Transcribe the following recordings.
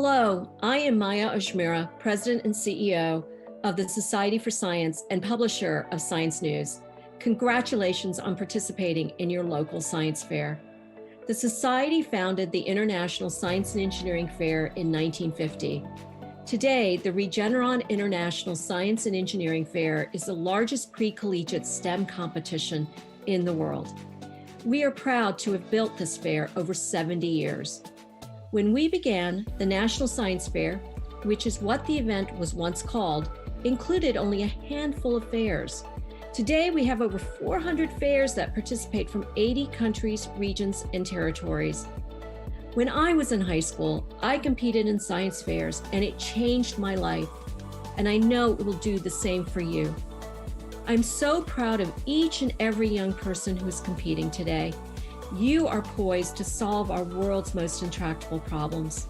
Hello, I am Maya Oshmira, President and CEO of the Society for Science and publisher of Science News. Congratulations on participating in your local science fair. The Society founded the International Science and Engineering Fair in 1950. Today, the Regeneron International Science and Engineering Fair is the largest pre-collegiate STEM competition in the world. We are proud to have built this fair over 70 years. When we began, the National Science Fair, which is what the event was once called, included only a handful of fairs. Today, we have over 400 fairs that participate from 80 countries, regions, and territories. When I was in high school, I competed in science fairs, and it changed my life. And I know it will do the same for you. I'm so proud of each and every young person who is competing today. You are poised to solve our world's most intractable problems.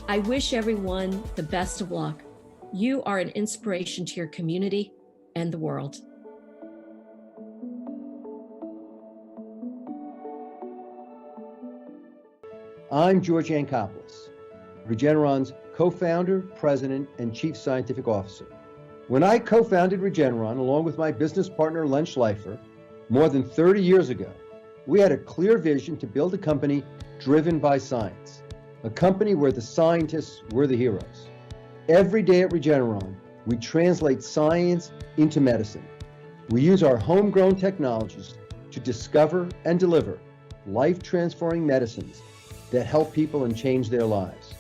I wish everyone the best of luck. You are an inspiration to your community and the world. I'm George Yankopoulos, Regeneron's co-founder, president, and chief scientific officer. When I co-founded Regeneron, along with my business partner, Len Schleifer, more than 30 years ago, we had a clear vision to build a company driven by science, a company where the scientists were the heroes. Every day at Regeneron, we translate science into medicine. We use our homegrown technologies to discover and deliver life-transforming medicines that help people and change their lives.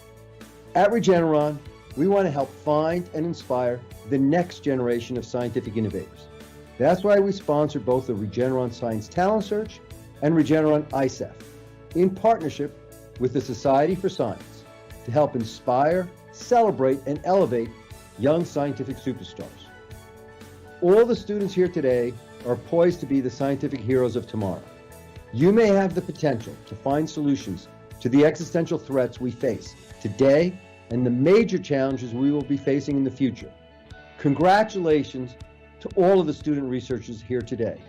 At Regeneron, we want to help find and inspire the next generation of scientific innovators. That's why we sponsor both the Regeneron Science Talent Search and Regeneron ISEF, in partnership with the Society for Science, to help inspire, celebrate, and elevate young scientific superstars. All the students here today are poised to be the scientific heroes of tomorrow. You may have the potential to find solutions to the existential threats we face today and the major challenges we will be facing in the future. Congratulations to all of the student researchers here today,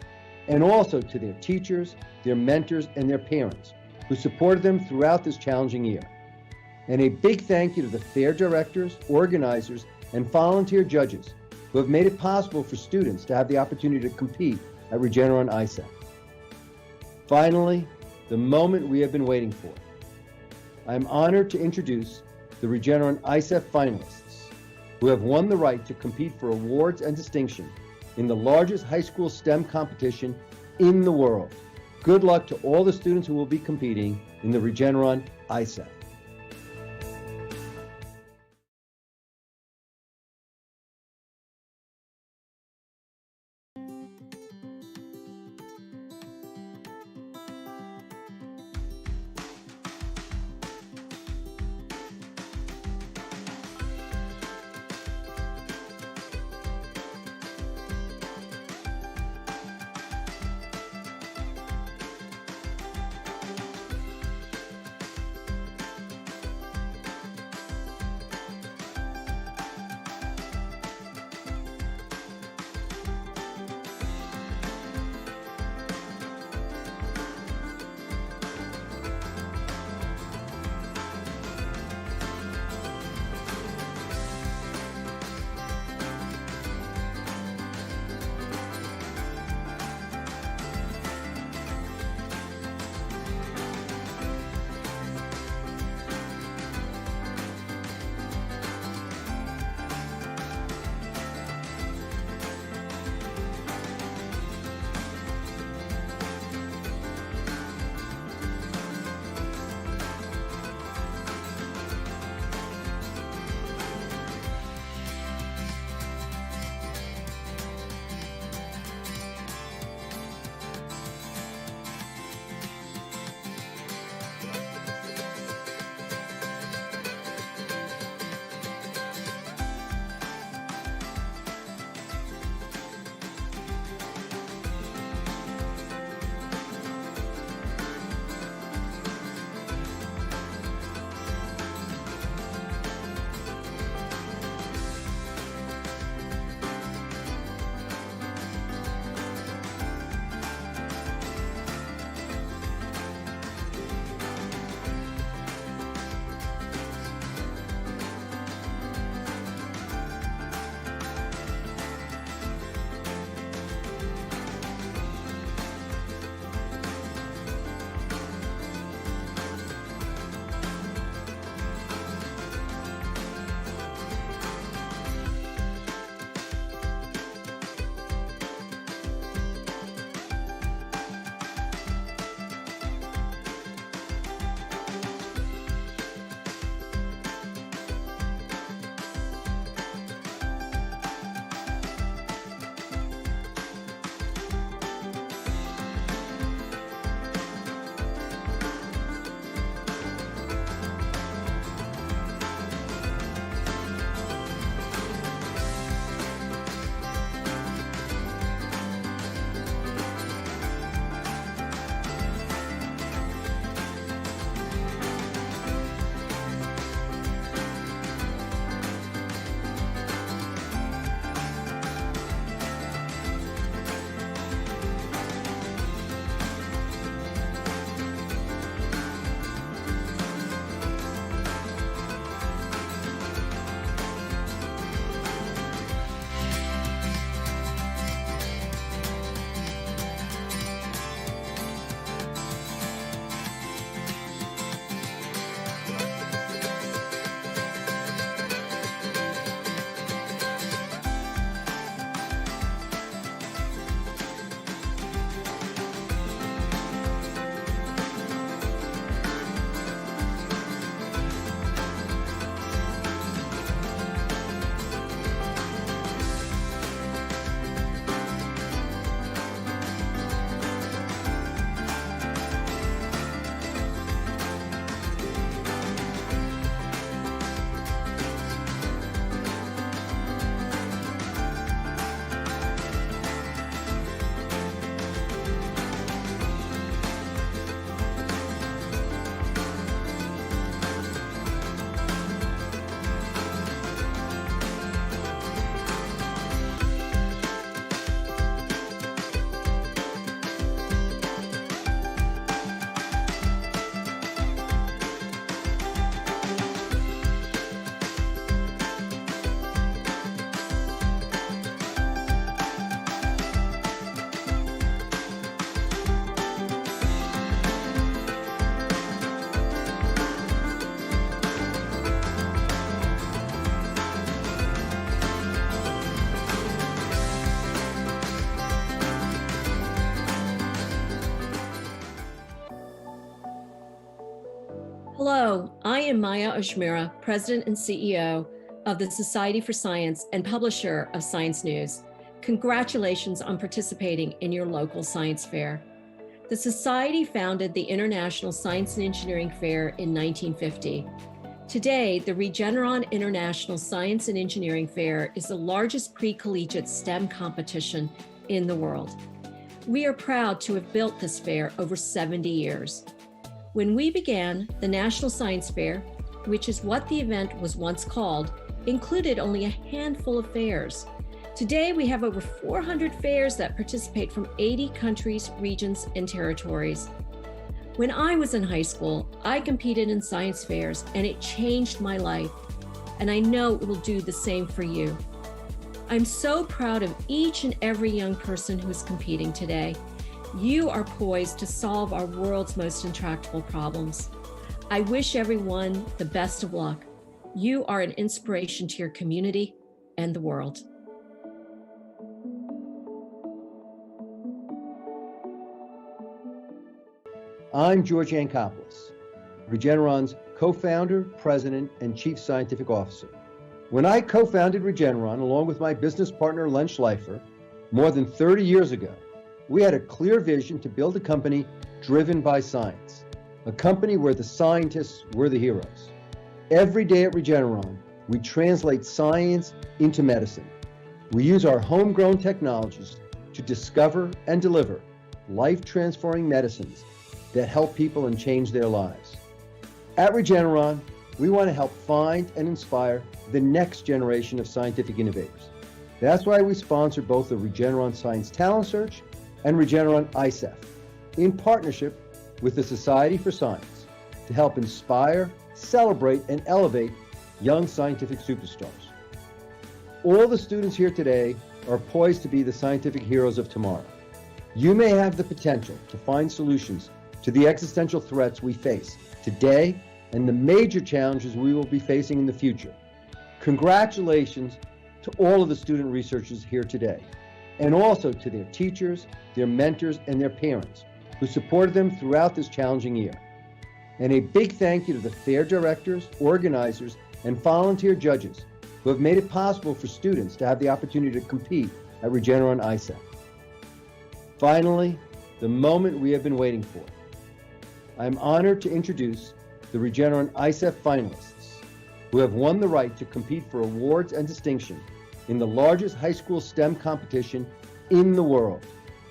and also to their teachers, their mentors, and their parents who supported them throughout this challenging year. And a big thank you to the fair directors, organizers, and volunteer judges who have made it possible for students to have the opportunity to compete at Regeneron ISEF. Finally, the moment we have been waiting for. I am honored to introduce the Regeneron ISEF finalists who have won the right to compete for awards and distinction in the largest high school STEM competition in the world. Good luck to all the students who will be competing in the Regeneron ISEF. Hello, I am Maya Oshmira, President and CEO of the Society for Science and publisher of Science News. Congratulations on participating in your local science fair. The Society founded the International Science and Engineering Fair in 1950. Today, the Regeneron International Science and Engineering Fair is the largest pre-collegiate STEM competition in the world. We are proud to have built this fair over 70 years. When we began, the National Science Fair, which is what the event was once called, included only a handful of fairs. Today, we have over 400 fairs that participate from 80 countries, regions, and territories. When I was in high school, I competed in science fairs, and it changed my life. And I know it will do the same for you. I'm so proud of each and every young person who is competing today. You are poised to solve our world's most intractable problems. I wish everyone the best of luck. You are an inspiration to your community and the world. I'm George Yankopoulos, Regeneron's co-founder, president, and chief scientific officer. When I co-founded Regeneron, along with my business partner, Len Schleifer, more than 30 years ago, we had a clear vision to build a company driven by science, a company where the scientists were the heroes. Every day at Regeneron, we translate science into medicine. We use our homegrown technologies to discover and deliver life-transforming medicines that help people and change their lives. At Regeneron, we want to help find and inspire the next generation of scientific innovators. That's why we sponsor both the Regeneron Science Talent Search and Regeneron ISEF, in partnership with the Society for Science, to help inspire, celebrate, and elevate young scientific superstars. All the students here today are poised to be the scientific heroes of tomorrow. You may have the potential to find solutions to the existential threats we face today and the major challenges we will be facing in the future. Congratulations to all of the student researchers here today, and also to their teachers, their mentors, and their parents who supported them throughout this challenging year. And a big thank you to the fair directors, organizers, and volunteer judges who have made it possible for students to have the opportunity to compete at Regeneron ISEF. Finally, the moment we have been waiting for. I'm honored to introduce the Regeneron ISEF finalists who have won the right to compete for awards and distinction in the largest high school STEM competition in the world.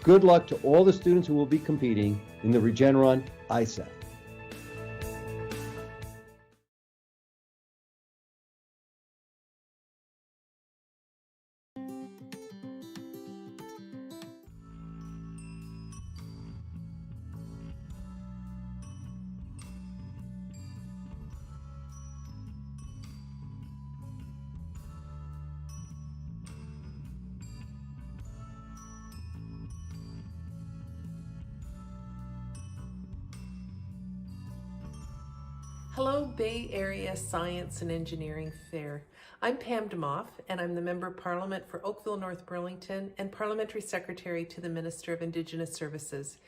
Good luck to all the students who will be competing in the Regeneron ISEF. Hello, Bay Area Science and Engineering Fair. I'm Pam DeMoff, and I'm the Member of Parliament for Oakville, North Burlington, and Parliamentary Secretary to the Minister of Indigenous Services.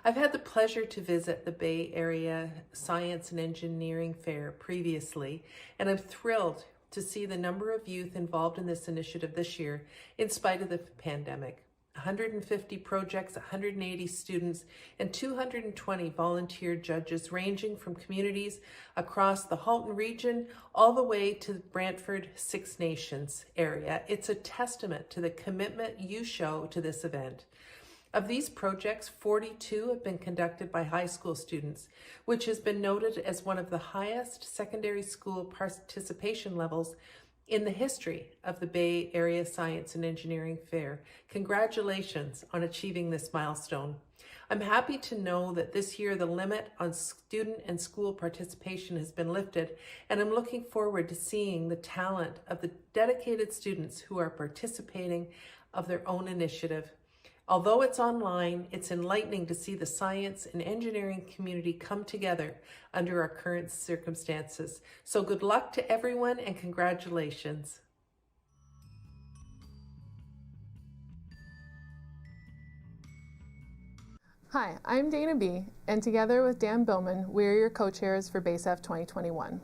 I've had the pleasure to visit the Bay Area Science and Engineering Fair previously, and I'm thrilled to see the number of youth involved in this initiative this year, in spite of the pandemic. 150 projects, 180 students, and 220 volunteer judges ranging from communities across the Halton region all the way to the Brantford Six Nations area. It's a testament to the commitment you show to this event. Of these projects, 42 have been conducted by high school students, which has been noted as one of the highest secondary school participation levels in the history of the Bay Area Science and Engineering Fair. Congratulations on achieving this milestone. I'm happy to know that this year the limit on student and school participation has been lifted, and I'm looking forward to seeing the talent of the dedicated students who are participating of their own initiative. Although it's online, it's enlightening to see the science and engineering community come together under our current circumstances. So good luck to everyone and congratulations. Hi, I'm Dana B., and together with Dan Bowman, we're your co-chairs for BASEF 2021.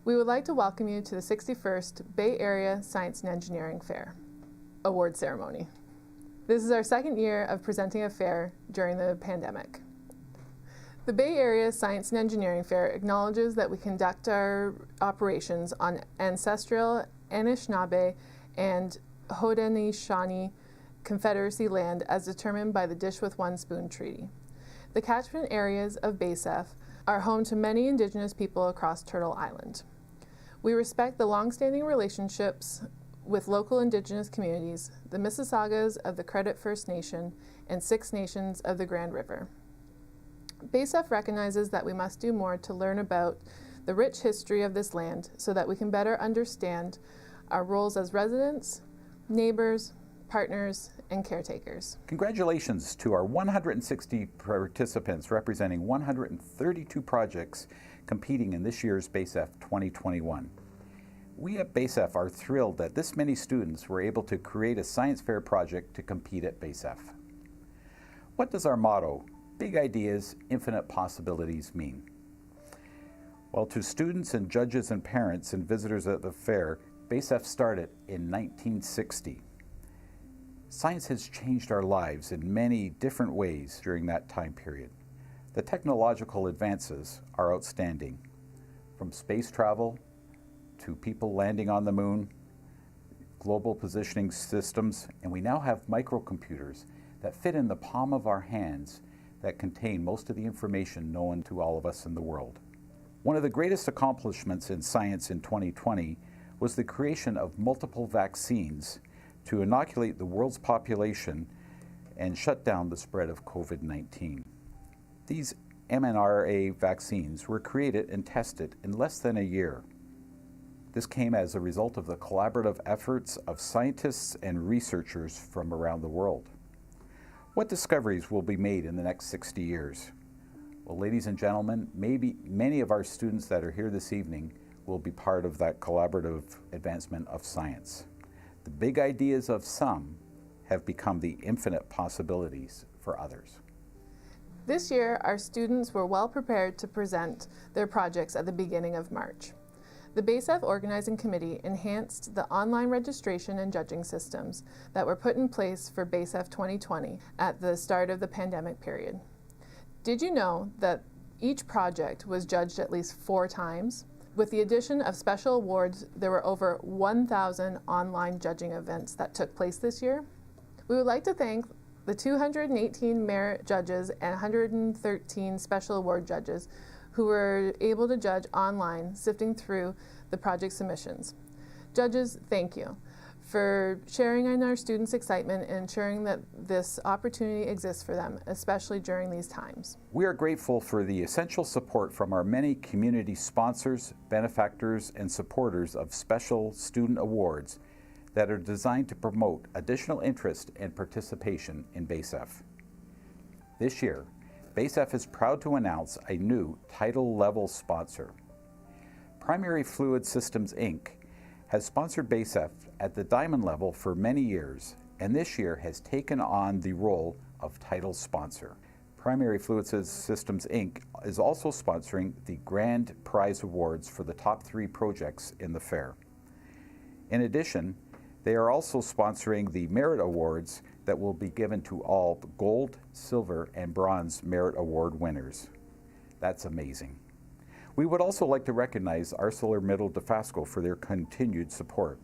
We would like to welcome you to the 61st Bay Area Science and Engineering Fair award ceremony. This is our second year of presenting a fair during the pandemic. The Bay Area Science and Engineering Fair acknowledges that we conduct our operations on ancestral Anishinaabe and Haudenosaunee Confederacy land as determined by the Dish with One Spoon Treaty. The catchment areas of BASEF are home to many Indigenous people across Turtle Island. We respect the long-standing relationships with local Indigenous communities, the Mississaugas of the Credit First Nation, and Six Nations of the Grand River. BASEF recognizes that we must do more to learn about the rich history of this land so that we can better understand our roles as residents, neighbors, partners, and caretakers. Congratulations to our 160 participants representing 132 projects competing in this year's BASEF 2021. We at BASEF are thrilled that this many students were able to create a science fair project to compete at BASEF. What does our motto, Big Ideas, Infinite Possibilities, mean? Well, to students and judges and parents and visitors at the fair, BASEF started in 1960. Science has changed our lives in many different ways during that time period. The technological advances are outstanding, from space travel to people landing on the moon, global positioning systems, and we now have microcomputers that fit in the palm of our hands that contain most of the information known to all of us in the world. One of the greatest accomplishments in science in 2020 was the creation of multiple vaccines to inoculate the world's population and shut down the spread of COVID-19. These mRNA vaccines were created and tested in less than a year. This came as a result of the collaborative efforts of scientists and researchers from around the world. What discoveries will be made in the next 60 years? Well, ladies and gentlemen, maybe many of our students that are here this evening will be part of that collaborative advancement of science. The big ideas of some have become the infinite possibilities for others. This year, our students were well prepared to present their projects at the beginning of March. The BASEF Organizing Committee enhanced the online registration and judging systems that were put in place for BASEF 2020 at the start of the pandemic period. Did you know that each project was judged at least 4 times? With the addition of special awards, there were over 1,000 online judging events that took place this year. We would like to thank the 218 merit judges and 113 special award judges who were able to judge online, sifting through the project submissions. Judges, thank you for sharing in our students' excitement and ensuring that this opportunity exists for them, especially during these times. We are grateful for the essential support from our many community sponsors, benefactors, and supporters of special student awards that are designed to promote additional interest and participation in BASEF. This year, BASEF is proud to announce a new title-level sponsor. Primary Fluid Systems, Inc. has sponsored BASEF at the diamond level for many years, and this year has taken on the role of title sponsor. Primary Fluid Systems, Inc. is also sponsoring the Grand Prize Awards for the top 3 projects in the fair. In addition, they are also sponsoring the Merit Awards that will be given to all gold, silver, and bronze Merit Award winners. That's amazing. We would also like to recognize ArcelorMittal Dofasco for their continued support.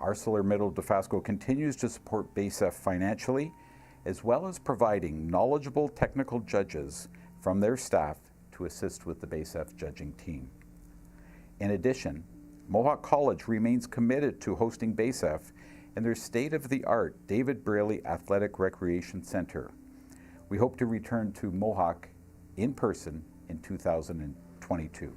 ArcelorMittal Dofasco continues to support BASEF financially, as well as providing knowledgeable technical judges from their staff to assist with the BASEF judging team. In addition, Mohawk College remains committed to hosting BASEF in their state-of-the-art David Braley Athletic Recreation Center. We hope to return to Mohawk in person in 2022.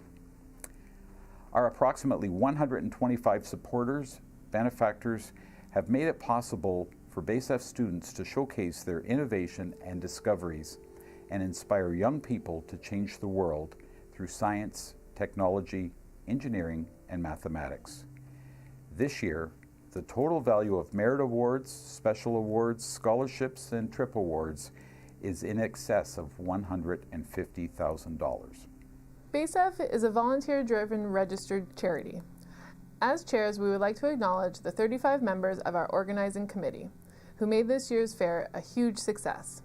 Our approximately 125 supporters, benefactors, have made it possible for BASEF students to showcase their innovation and discoveries and inspire young people to change the world through science, technology, engineering, and mathematics. This year, the total value of merit awards, special awards, scholarships, and trip awards is in excess of $150,000. BASEF is a volunteer-driven registered charity. As chairs, we would like to acknowledge the 35 members of our organizing committee, who made this year's fair a huge success.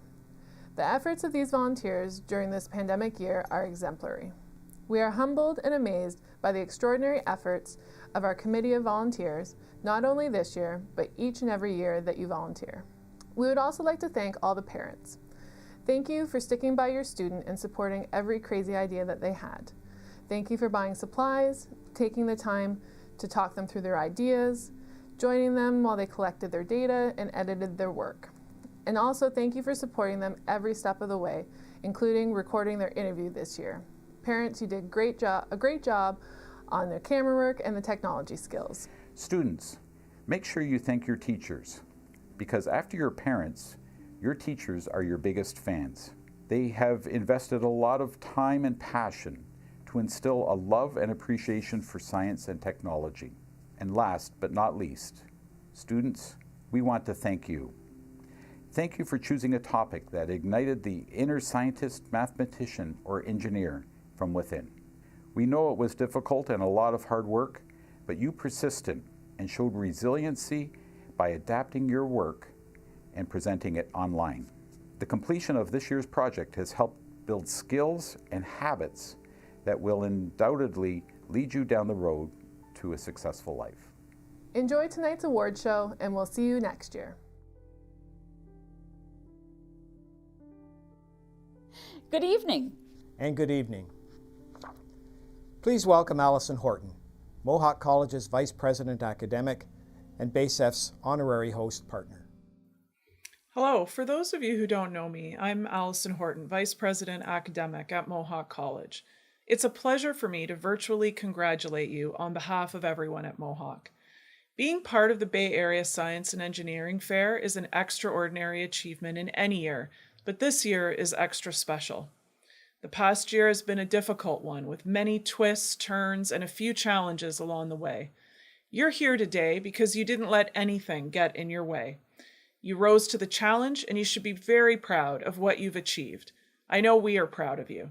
The efforts of these volunteers during this pandemic year are exemplary. We are humbled and amazed by the extraordinary efforts of our committee of volunteers, not only this year, but each and every year that you volunteer. We would also like to thank all the parents. Thank you for sticking by your student and supporting every crazy idea that they had. Thank you for buying supplies, taking the time to talk them through their ideas, joining them while they collected their data and edited their work. And also thank you for supporting them every step of the way, including recording their interview this year. Parents, you did a great job on their camera work and the technology skills. Students, make sure you thank your teachers, because after your parents, your teachers are your biggest fans. They have invested a lot of time and passion to instill a love and appreciation for science and technology. And last but not least, students, we want to thank you. Thank you for choosing a topic that ignited the inner scientist, mathematician, or engineer from within. We know it was difficult and a lot of hard work, but you persisted and showed resiliency by adapting your work and presenting it online. The completion of this year's project has helped build skills and habits that will undoubtedly lead you down the road to a successful life. Enjoy tonight's award show, and we'll see you next year. Good evening. And good evening. Please welcome Allison Horton, Mohawk College's Vice President Academic and BASEF's Honorary Host Partner. Hello, for those of you who don't know me, I'm Allison Horton, Vice President Academic at Mohawk College. It's a pleasure for me to virtually congratulate you on behalf of everyone at Mohawk. Being part of the Bay Area Science and Engineering Fair is an extraordinary achievement in any year, but this year is extra special. The past year has been a difficult one, with many twists, turns, and a few challenges along the way. You're here today because you didn't let anything get in your way. You rose to the challenge, and you should be very proud of what you've achieved. I know we are proud of you.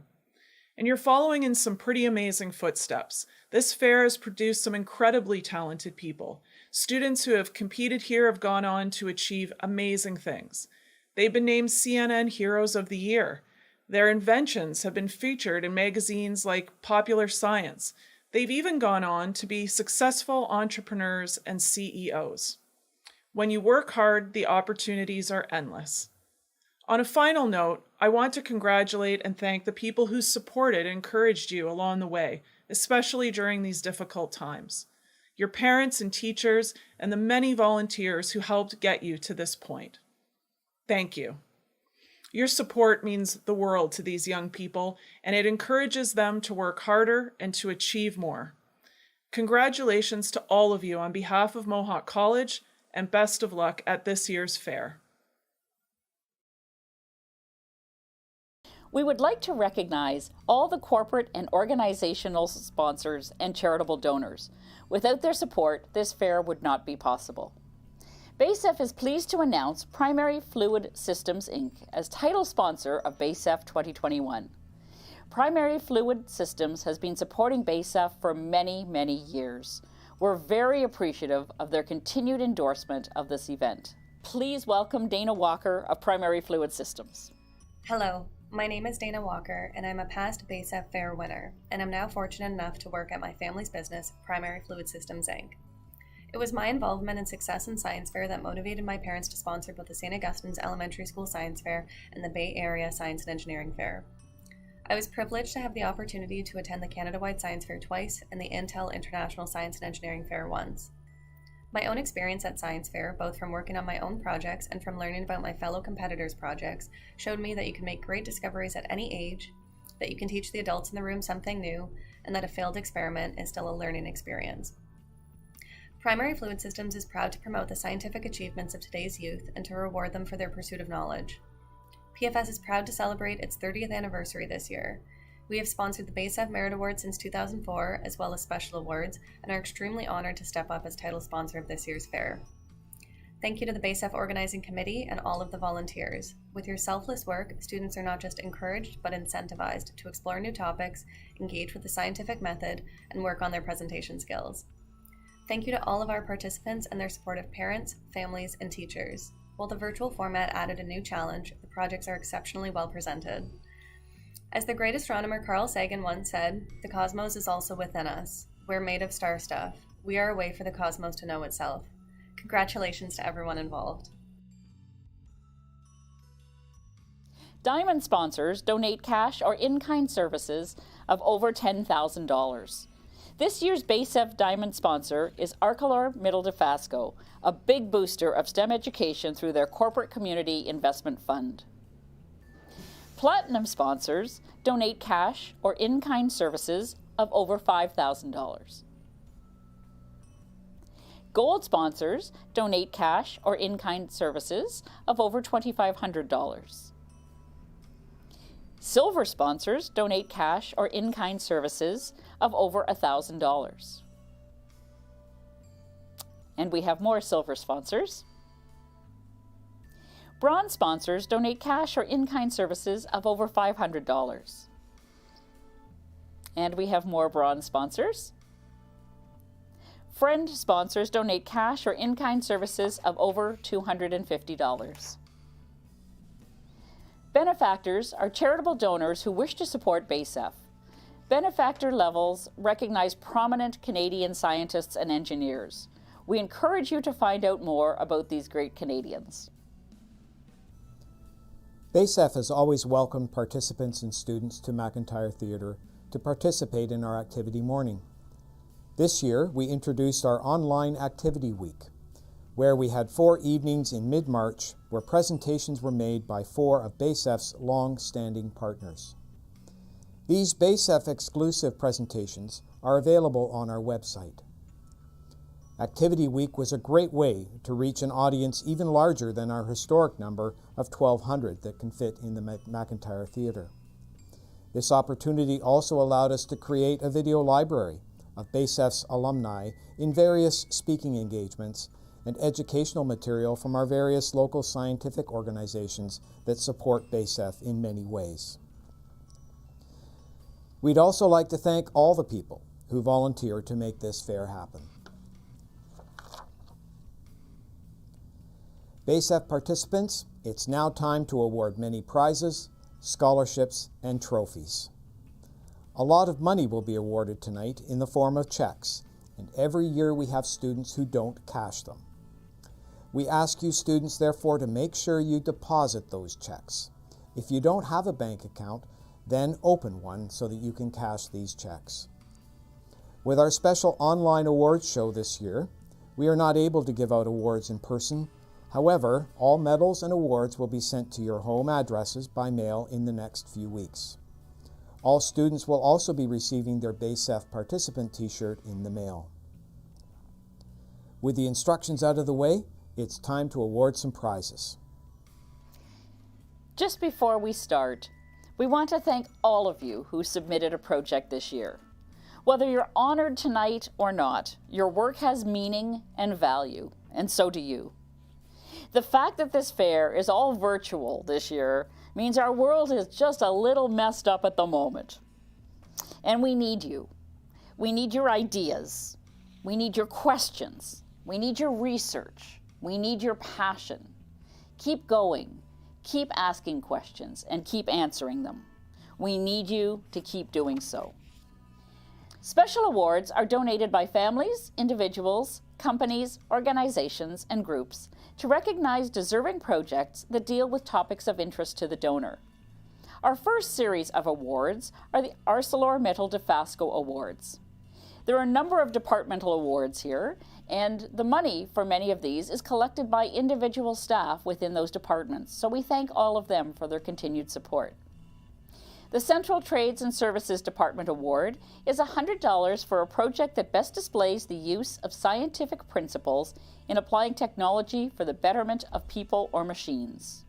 And you're following in some pretty amazing footsteps. This fair has produced some incredibly talented people. Students who have competed here have gone on to achieve amazing things. They've been named CNN Heroes of the Year. Their inventions have been featured in magazines like Popular Science. They've even gone on to be successful entrepreneurs and CEOs. When you work hard, the opportunities are endless. On a final note, I want to congratulate and thank the people who supported and encouraged you along the way, especially during these difficult times. Your parents and teachers, and the many volunteers who helped get you to this point. Thank you. Your support means the world to these young people, and it encourages them to work harder and to achieve more. Congratulations to all of you on behalf of Mohawk College, and best of luck at this year's fair. We would like to recognize all the corporate and organizational sponsors and charitable donors. Without their support, this fair would not be possible. BASEF is pleased to announce Primary Fluid Systems, Inc. as title sponsor of BASEF 2021. Primary Fluid Systems has been supporting BASEF for many, many years. We're very appreciative of their continued endorsement of this event. Please welcome Dana Walker of Primary Fluid Systems. Hello, my name is Dana Walker, and I'm a past BASEF Fair winner, and I'm now fortunate enough to work at my family's business, Primary Fluid Systems, Inc. It was my involvement and success in Science Fair that motivated my parents to sponsor both the St. Augustine's Elementary School Science Fair and the Bay Area Science and Engineering Fair. I was privileged to have the opportunity to attend the Canada-wide Science Fair twice and the Intel International Science and Engineering Fair once. My own experience at Science Fair, both from working on my own projects and from learning about my fellow competitors' projects, showed me that you can make great discoveries at any age, that you can teach the adults in the room something new, and that a failed experiment is still a learning experience. Primary Fluid Systems is proud to promote the scientific achievements of today's youth and to reward them for their pursuit of knowledge. PFS is proud to celebrate its 30th anniversary this year. We have sponsored the BASEF Merit Award since 2004, as well as special awards, and are extremely honored to step up as title sponsor of this year's fair. Thank you to the BASEF Organizing Committee and all of the volunteers. With your selfless work, students are not just encouraged, but incentivized to explore new topics, engage with the scientific method, and work on their presentation skills. Thank you to all of our participants and their supportive parents, families, and teachers. While the virtual format added a new challenge, the projects are exceptionally well presented. As the great astronomer Carl Sagan once said, "The cosmos is also within us. We're made of star stuff. We are a way for the cosmos to know itself." Congratulations to everyone involved. Diamond sponsors donate cash or in-kind services of over $10,000. This year's BASEF Diamond sponsor is Arcelor Middle Dofasco, a big booster of STEM education through their Corporate Community Investment Fund. Platinum sponsors donate cash or in-kind services of over $5,000. Gold sponsors donate cash or in-kind services of over $2,500. Silver sponsors donate cash or in-kind services of over $1,000. And we have more silver sponsors. Bronze sponsors donate cash or in-kind services of over $500. And we have more bronze sponsors. Friend sponsors donate cash or in-kind services of over $250. Benefactors are charitable donors who wish to support BASEF. Benefactor levels recognize prominent Canadian scientists and engineers. We encourage you to find out more about these great Canadians. BASEF has always welcomed participants and students to McIntyre Theatre to participate in our activity morning. This year, we introduced our online activity week, where we had 4 evenings in mid-March where presentations were made by 4 of BASEF's long-standing partners. These BASEF exclusive presentations are available on our website. Activity Week was a great way to reach an audience even larger than our historic number of 1,200 that can fit in the McIntyre Theatre. This opportunity also allowed us to create a video library of BASEF's alumni in various speaking engagements and educational material from our various local scientific organizations that support BASEF in many ways. We'd also like to thank all the people who volunteered to make this fair happen. BASEF participants, it's now time to award many prizes, scholarships, and trophies. A lot of money will be awarded tonight in the form of checks, and every year we have students who don't cash them. We ask you students, therefore, to make sure you deposit those checks. If you don't have a bank account, then open one so that you can cash these checks. With our special online awards show this year, we are not able to give out awards in person. However, all medals and awards will be sent to your home addresses by mail in the next few weeks. All students will also be receiving their BASEF participant t-shirt in the mail. With the instructions out of the way, it's time to award some prizes. Just before we start, we want to thank all of you who submitted a project this year. Whether you're honored tonight or not, your work has meaning and value, and so do you. The fact that this fair is all virtual this year means our world is just a little messed up at the moment. And we need you. We need your ideas. We need your questions. We need your research. We need your passion. Keep going. Keep asking questions and keep answering them. We need you to keep doing so. Special awards are donated by families, individuals, companies, organizations, and groups to recognize deserving projects that deal with topics of interest to the donor. Our first series of awards are the ArcelorMittal Dofasco Awards. There are a number of departmental awards here, and the money for many of these is collected by individual staff within those departments, so we thank all of them for their continued support. The Central Trades and Services Department Award is $100 for a project that best displays the use of scientific principles in applying technology for the betterment of people or machines.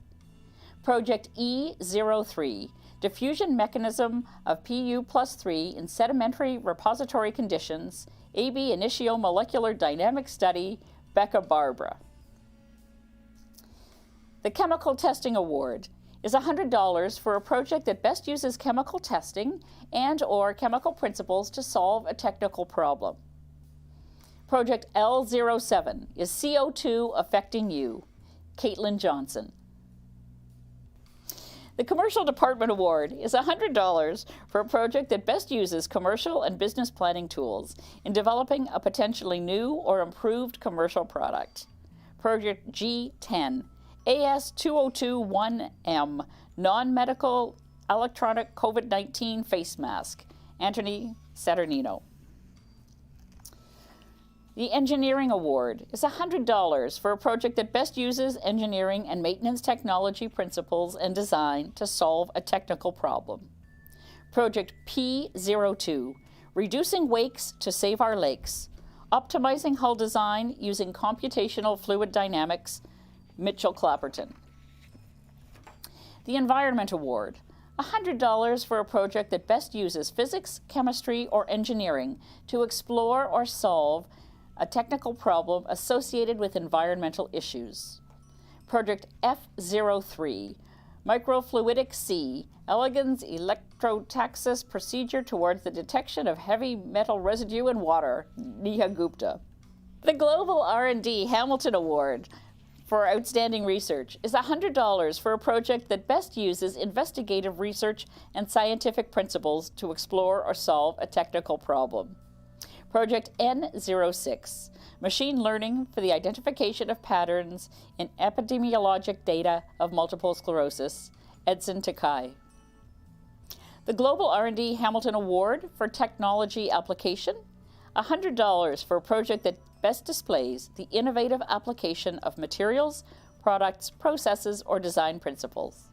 Project E03, Diffusion Mechanism of Pu+3 in Sedimentary Repository Conditions, AB Initio Molecular Dynamic Study, Becca Barbara. The Chemical Testing Award is $100 for a project that best uses chemical testing and/or chemical principles to solve a technical problem. Project L07 is CO2 Affecting You, Caitlin Johnson. The Commercial Department Award is $100 for a project that best uses commercial and business planning tools in developing a potentially new or improved commercial product. Project G10, AS2021M, Non-Medical Electronic COVID-19 Face Mask, Anthony Saturnino. The Engineering Award is $100 for a project that best uses engineering and maintenance technology principles and design to solve a technical problem. Project P02, Reducing Wakes to Save Our Lakes, Optimizing Hull Design Using Computational Fluid Dynamics, Mitchell Clapperton. The Environment Award, $100 for a project that best uses physics, chemistry, or engineering to explore or solve a technical problem associated with environmental issues. Project F03, Microfluidic C, Elegans Electrotaxis Procedure Towards the Detection of Heavy Metal Residue in Water, Neha Gupta. The Global R&D Hamilton Award for Outstanding Research is $100 for a project that best uses investigative research and scientific principles to explore or solve a technical problem. Project N06, Machine Learning for the Identification of Patterns in Epidemiologic Data of Multiple Sclerosis, Edson Takai. The Global R&D Hamilton Award for Technology Application, $100 for a project that best displays the innovative application of materials, products, processes, or design principles.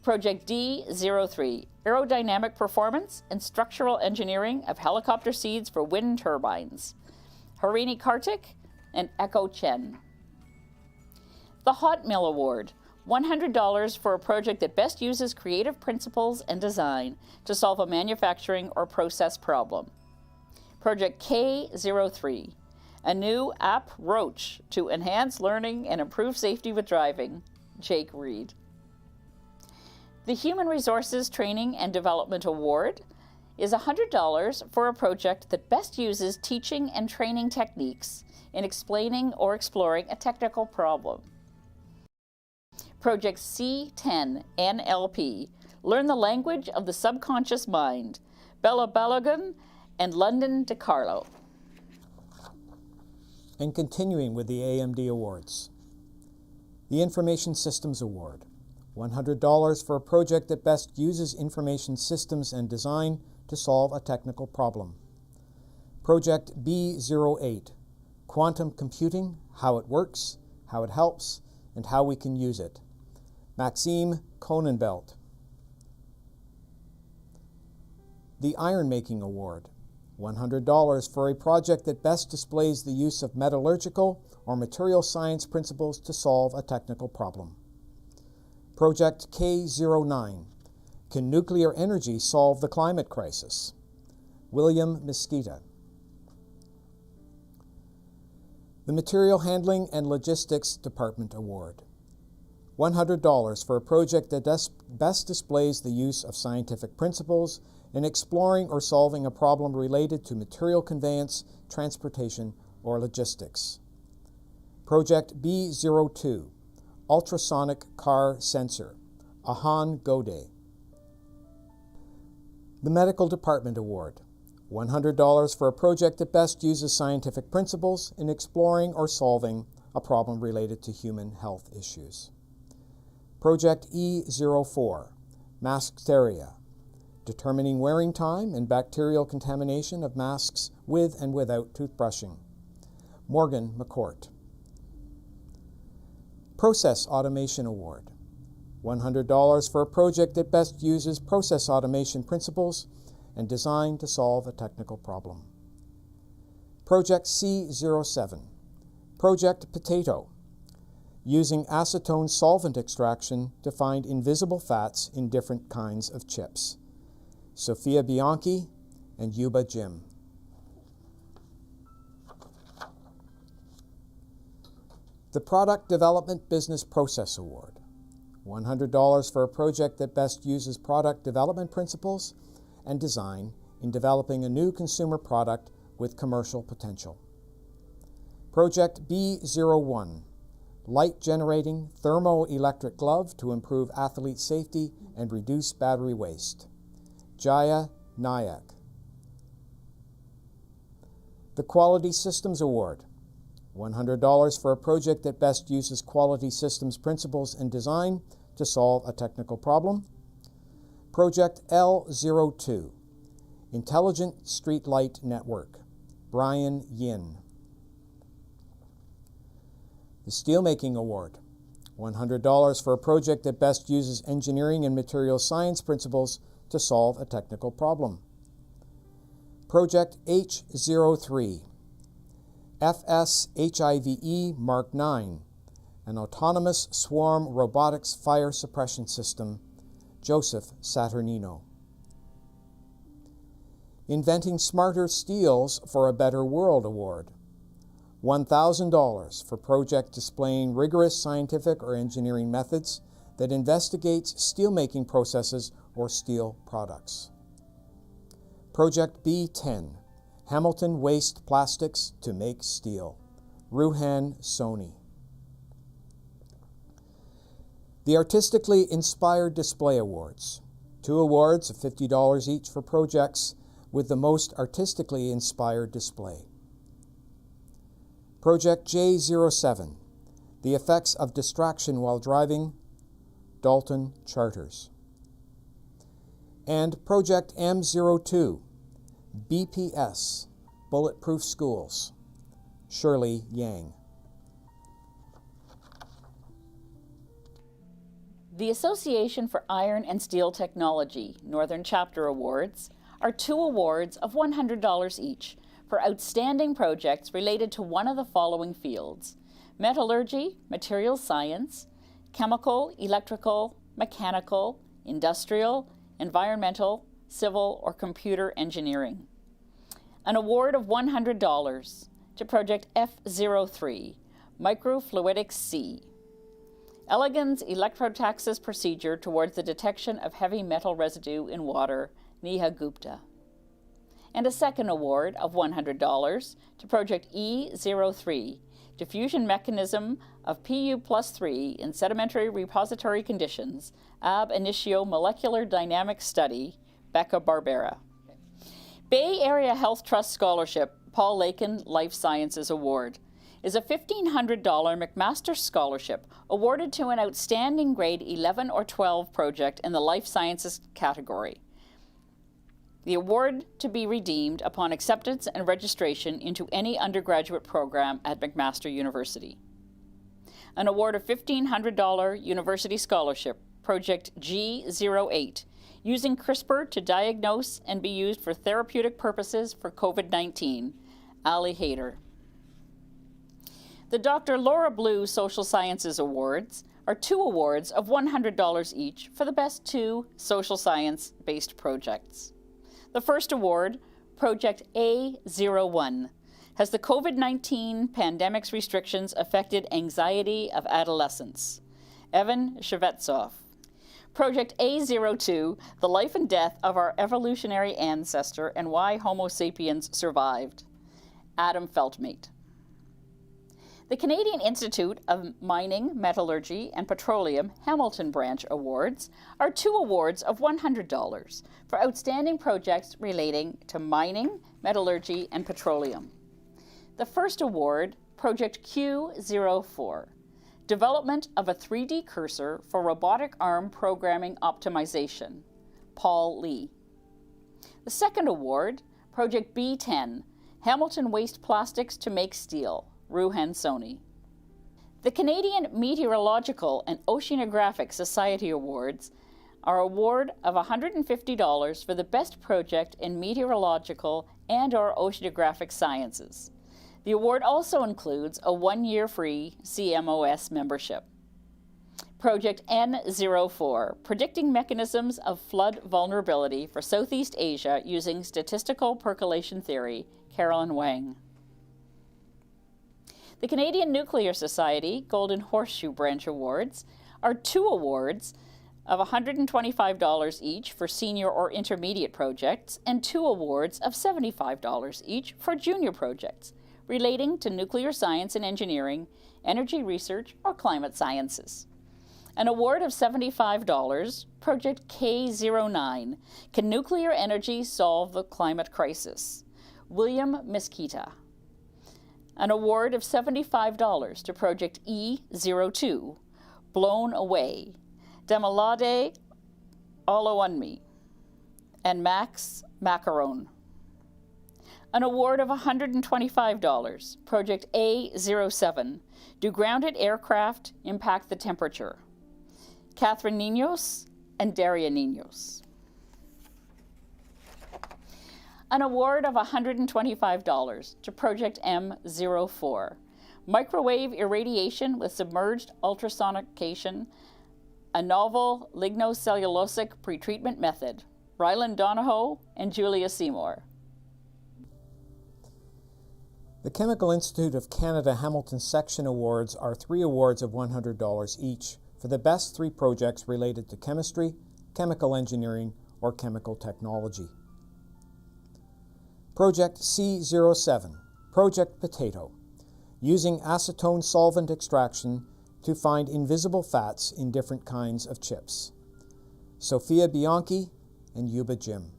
Project D03, Aerodynamic Performance and Structural Engineering of Helicopter Seeds for Wind Turbines, Harini Kartik and Echo Chen. The Hot Mill Award, $100 for a project that best uses creative principles and design to solve a manufacturing or process problem. Project K03, a new app Roach to enhance learning and improve safety with driving, Jake Reed. The Human Resources Training and Development Award is $100 for a project that best uses teaching and training techniques in explaining or exploring a technical problem. Project C10 NLP, Learn the Language of the Subconscious Mind, Bella Balogun and London DiCarlo. And continuing with the AMD Awards. The Information Systems Award, $100 for a project that best uses information systems and design to solve a technical problem. Project B08, Quantum Computing, How It Works, How It Helps, and How We Can Use It, Maxime Konenbelt. The Iron Making Award, $100 for a project that best displays the use of metallurgical or material science principles to solve a technical problem. Project K09, Can Nuclear Energy Solve the Climate Crisis? William Mesquita. The Material Handling and Logistics Department Award, $100 for a project that best displays the use of scientific principles in exploring or solving a problem related to material conveyance, transportation, or logistics. Project B02, Ultrasonic Car Sensor, Ahan Gode. The Medical Department Award, $100 for a project that best uses scientific principles in exploring or solving a problem related to human health issues. Project E04, Masksteria, Determining Wearing Time and Bacterial Contamination of Masks with and Without Toothbrushing, Morgan McCourt. Process Automation Award, $100 for a project that best uses process automation principles and design to solve a technical problem. Project C07, Project Potato, using acetone solvent extraction to find invisible fats in different kinds of chips, Sophia Bianchi and Yuba Jim. The Product Development Business Process Award, $100 for a project that best uses product development principles and design in developing a new consumer product with commercial potential. Project B01, Light Generating Thermoelectric Glove to improve athlete safety and reduce battery waste. Jaya Nayak. The Quality Systems Award, $100 for a project that best uses quality systems principles and design to solve a technical problem. Project L02, Intelligent Streetlight Network, Brian Yin. The Steelmaking Award, $100 for a project that best uses engineering and material science principles to solve a technical problem. Project H03, FSHIVE Mark 9, an autonomous swarm robotics fire suppression system, Joseph Saturnino. Inventing Smarter Steels for a Better World Award, $1,000 for project displaying rigorous scientific or engineering methods that investigates steelmaking processes or steel products. Project B10, Hamilton Waste Plastics to Make Steel, Ruhan Soni. The Artistically Inspired Display Awards, 2 awards of $50 each for projects with the most artistically inspired display. Project J07, The Effects of Distraction While Driving, Dalton Charters. And Project M02, BPS, Bulletproof Schools, Shirley Yang. The Association for Iron and Steel Technology Northern Chapter Awards are 2 awards of $100 each for outstanding projects related to one of the following fields: metallurgy, materials science, chemical, electrical, mechanical, industrial, environmental, civil, or computer engineering. An award of $100 to Project F03, Microfluidics C, Elegans Electrotaxis Procedure towards the detection of heavy metal residue in water, Neha Gupta. And a second award of $100 to Project E03, Diffusion Mechanism of Pu+3 in Sedimentary Repository Conditions, Ab Initio Molecular Dynamics Study, Becca Barbera. Bay Area Health Trust Scholarship, Paul Lakin Life Sciences Award, is a $1,500 McMaster Scholarship awarded to an outstanding grade 11 or 12 project in the Life Sciences category. The award to be redeemed upon acceptance and registration into any undergraduate program at McMaster University. An award of $1,500 University Scholarship, Project G08, using CRISPR to diagnose and be used for therapeutic purposes for COVID-19, Ali Hayder. The Dr. Laura Blue Social Sciences Awards are 2 awards of $100 each for the best 2 social science-based projects. The first award, Project A01, has the COVID-19 pandemic's restrictions affected anxiety of adolescents, Evan Shevetsov. Project A02, the life and death of our evolutionary ancestor and why Homo sapiens survived, Adam Feltmate. The Canadian Institute of Mining, Metallurgy and Petroleum Hamilton Branch Awards are 2 awards of $100 for outstanding projects relating to mining, metallurgy, and petroleum. The first award, Project Q04, Development of a 3D Cursor for Robotic Arm Programming Optimization, Paul Lee. The second award, Project B10, Hamilton Waste Plastics to Make Steel, Ruhan Soni. The Canadian Meteorological and Oceanographic Society Awards are an award of $150 for the best project in meteorological and/or oceanographic sciences. The award also includes a 1-year free CMOS membership. Project N04, Predicting Mechanisms of Flood Vulnerability for Southeast Asia using Statistical Percolation Theory, Carolyn Wang. The Canadian Nuclear Society Golden Horseshoe Branch Awards are 2 awards of $125 each for senior or intermediate projects and 2 awards of $75 each for junior projects relating to nuclear science and engineering, energy research, or climate sciences. An award of $75, Project K09, Can Nuclear Energy Solve the Climate Crisis? William Mesquita. An award of $75 to Project E02, Blown Away, Demolade Olounmi, and Max Macaron. An award of $125, Project A07, Do Grounded Aircraft Impact the Temperature? Catherine Niños and Daria Niños. An award of $125 to Project M04, Microwave Irradiation with Submerged Ultrasonication, a novel lignocellulosic pretreatment method. Ryland Donahoe and Julia Seymour. The Chemical Institute of Canada Hamilton Section Awards are 3 awards of $100 each for the best 3 projects related to chemistry, chemical engineering, or chemical technology. Project C07, Project Potato, using acetone solvent extraction to find invisible fats in different kinds of chips. Sophia Bianchi and Yuba Jim.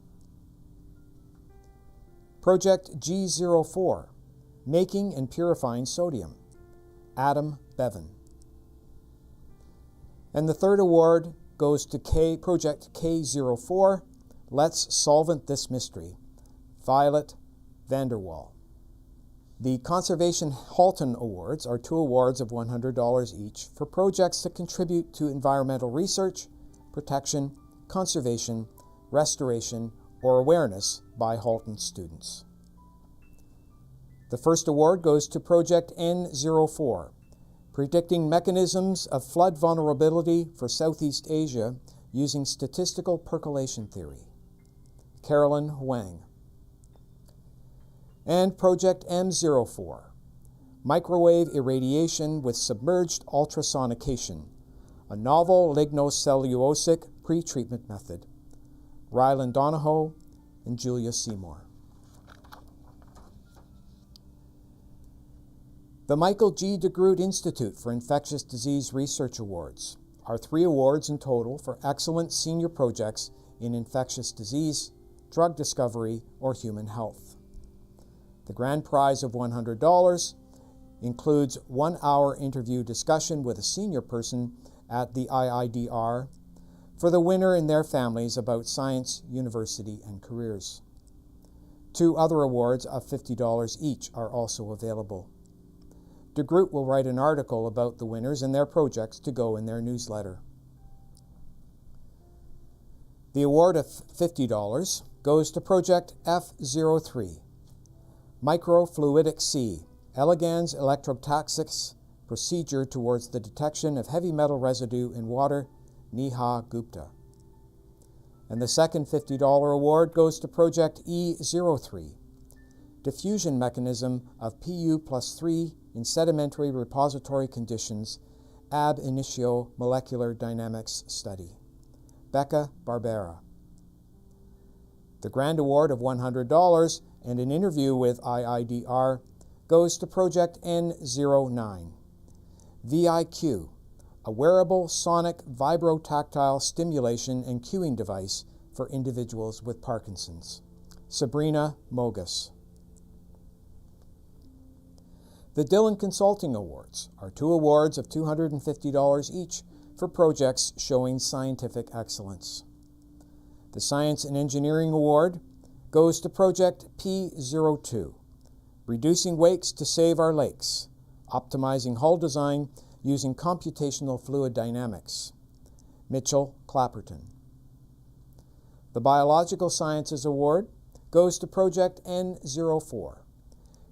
Project G04, Making and Purifying Sodium, Adam Bevan. And the 3rd award goes to Project K04, Let's Solvent This Mystery, Violet Vanderwall. The Conservation Halton Awards are 2 awards of $100 each for projects that contribute to environmental research, protection, conservation, restoration, or awareness by Halton students. The first award goes to Project N04, Predicting Mechanisms of Flood Vulnerability for Southeast Asia Using Statistical Percolation Theory, Carolyn Huang. And Project M04, Microwave Irradiation with Submerged Ultrasonication, a novel lignocellulosic pretreatment method, Ryland Donahoe and Julia Seymour. The Michael G. DeGroote Institute for Infectious Disease Research Awards are 3 awards in total for excellent senior projects in infectious disease, drug discovery, or human health. The grand prize of $100 includes 1-hour interview discussion with a senior person at the IIDR for the winner and their families about science, university, and careers. 2 other awards of $50 each are also available. DeGroote will write an article about the winners and their projects to go in their newsletter. The award of $50 goes to Project F03, Microfluidic C, Elegans Electrotaxics Procedure Towards the Detection of Heavy Metal Residue in Water, Neha Gupta. And the second $50 award goes to Project E03, Diffusion Mechanism of Pu+3 in Sedimentary Repository Conditions, Ab Initio Molecular Dynamics Study, Becca Barbera. The grand award of $100 and an interview with IIDR goes to Project N09, VIQ, a wearable sonic vibrotactile stimulation and cueing device for individuals with Parkinson's, Sabrina Mogus. The Dillon Consulting Awards are 2 awards of $250 each for projects showing scientific excellence. The Science and Engineering Award goes to Project P02, Reducing Wakes to Save Our Lakes, Optimizing Hull Design Using Computational Fluid Dynamics, Mitchell Clapperton. The Biological Sciences Award goes to Project N04,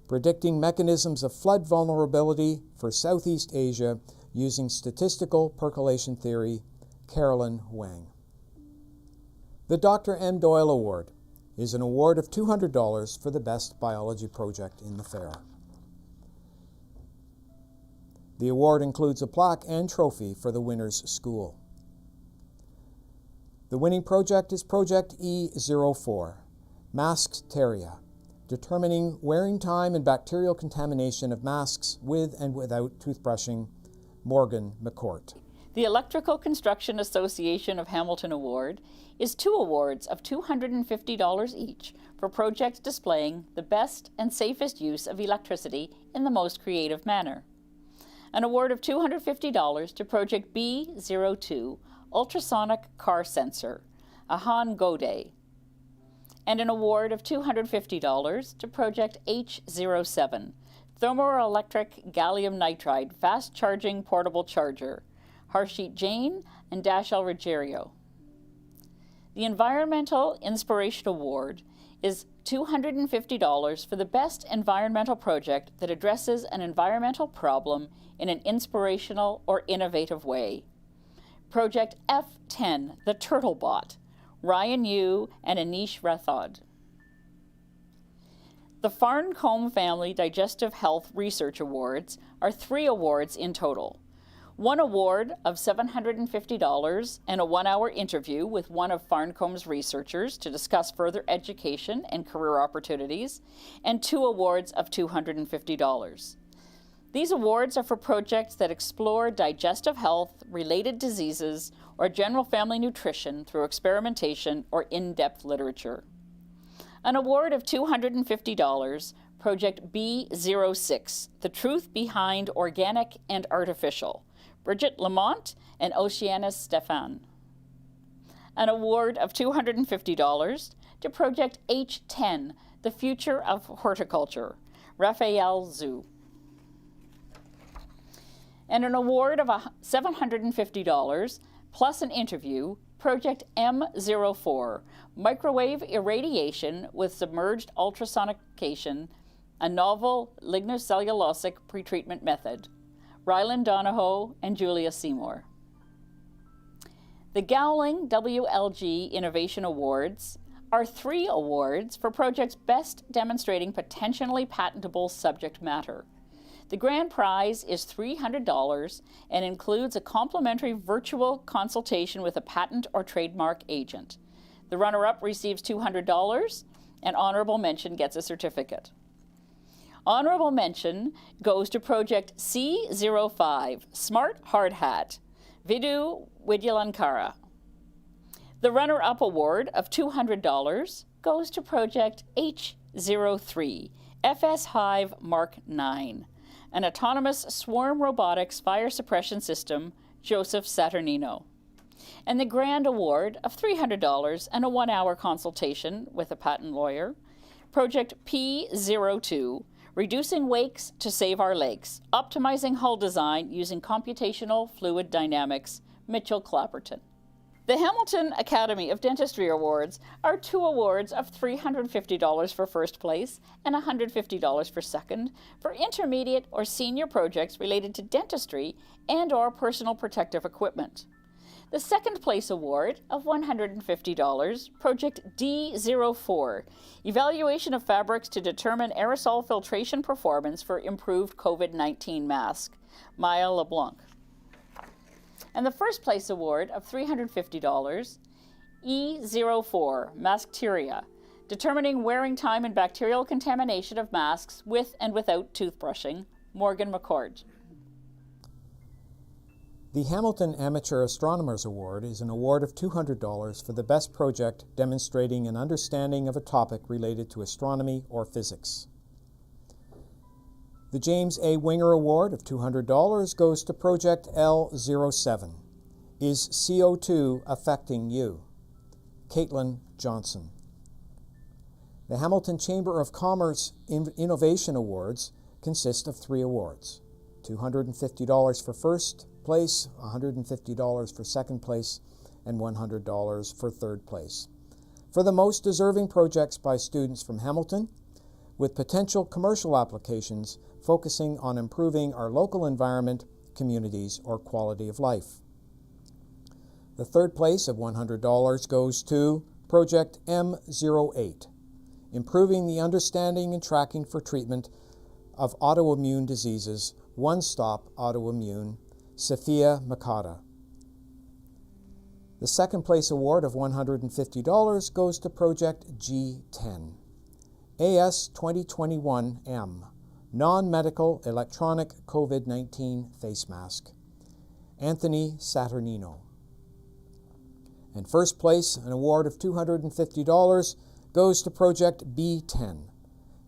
Predicting Mechanisms of Flood Vulnerability for Southeast Asia Using Statistical Percolation Theory, Carolyn Huang. The Dr. M. Doyle Award is an award of $200 for the best biology project in the fair. The award includes a plaque and trophy for the winner's school. The winning project is Project E04, Masks Terria, determining wearing time and bacterial contamination of masks with and without toothbrushing, Morgan McCourt. The Electrical Construction Association of Hamilton Award is 2 awards of $250 each for projects displaying the best and safest use of electricity in the most creative manner. An award of $250 to Project B02, Ultrasonic Car Sensor, Ahan Gode, and an award of $250 to Project H07, Thermoelectric Gallium Nitride Fast Charging Portable Charger, Harshit Jain and Dashel Ruggiero. The Environmental Inspiration Award is $250 for the best environmental project that addresses an environmental problem in an inspirational or innovative way. Project F10, The Turtle Bot, Ryan Yu and Anish Rathod. The Farncombe Family Digestive Health Research Awards are 3 awards in total. 1 award of $750 and a 1-hour interview with one of Farncombe's researchers to discuss further education and career opportunities, and 2 awards of $250. These awards are for projects that explore digestive health, related diseases, or general family nutrition through experimentation or in-depth literature. An award of $250, Project B06, The Truth Behind Organic and Artificial, Bridget Lamont and Oceanus Stefan. An award of $250 to Project H10, The Future of Horticulture, Raphael Zhu. And an award of $750 plus an interview, Project M04, Microwave Irradiation with Submerged Ultrasonication, a novel lignocellulosic pretreatment method, Ryland Donahoe and Julia Seymour. The Gowling WLG Innovation Awards are 3 awards for projects best demonstrating potentially patentable subject matter. The grand prize is $300 and includes a complimentary virtual consultation with a patent or trademark agent. The runner-up receives $200 and honorable mention gets a certificate. Honorable mention goes to Project C05, Smart Hard Hat, Vidhu Widyalankara. The runner-up award of $200 goes to Project H03, FS Hive Mark 9, an autonomous swarm robotics fire suppression system, Joseph Saturnino. And the grand award of $300 and a 1-hour consultation with a patent lawyer, Project P02, Reducing Wakes to Save Our Lakes, Optimizing Hull Design Using Computational Fluid Dynamics, Mitchell Clapperton. The Hamilton Academy of Dentistry Awards are 2 awards of $350 for first place and $150 for second for intermediate or senior projects related to dentistry and or personal protective equipment. The second place award of $150, Project D04, Evaluation of Fabrics to Determine Aerosol Filtration Performance for Improved COVID-19 Mask, Maya LeBlanc. And the first place award of $350, E04, Maskteria, Determining Wearing Time and Bacterial Contamination of Masks with and Without Toothbrushing, Morgan McCourt. The Hamilton Amateur Astronomers Award is an award of $200 for the best project demonstrating an understanding of a topic related to astronomy or physics. The James A. Winger Award of $200 goes to Project L07. Is CO2 Affecting You? Caitlin Johnson. The Hamilton Chamber of Commerce Innovation Awards consist of 3 awards, $250 for first place, $150 for second place, and $100 for third place. For the most deserving projects by students from Hamilton, with potential commercial applications focusing on improving our local environment, communities, or quality of life. The third place of $100 goes to Project M08, Improving the Understanding and Tracking for Treatment of Autoimmune Diseases one-stop autoimmune, Sophia Makata. The second place award of $150 goes to Project G10, AS 2021M, Non-Medical Electronic COVID-19 Face Mask, Anthony Saturnino. And first place, an award of $250, goes to Project B10,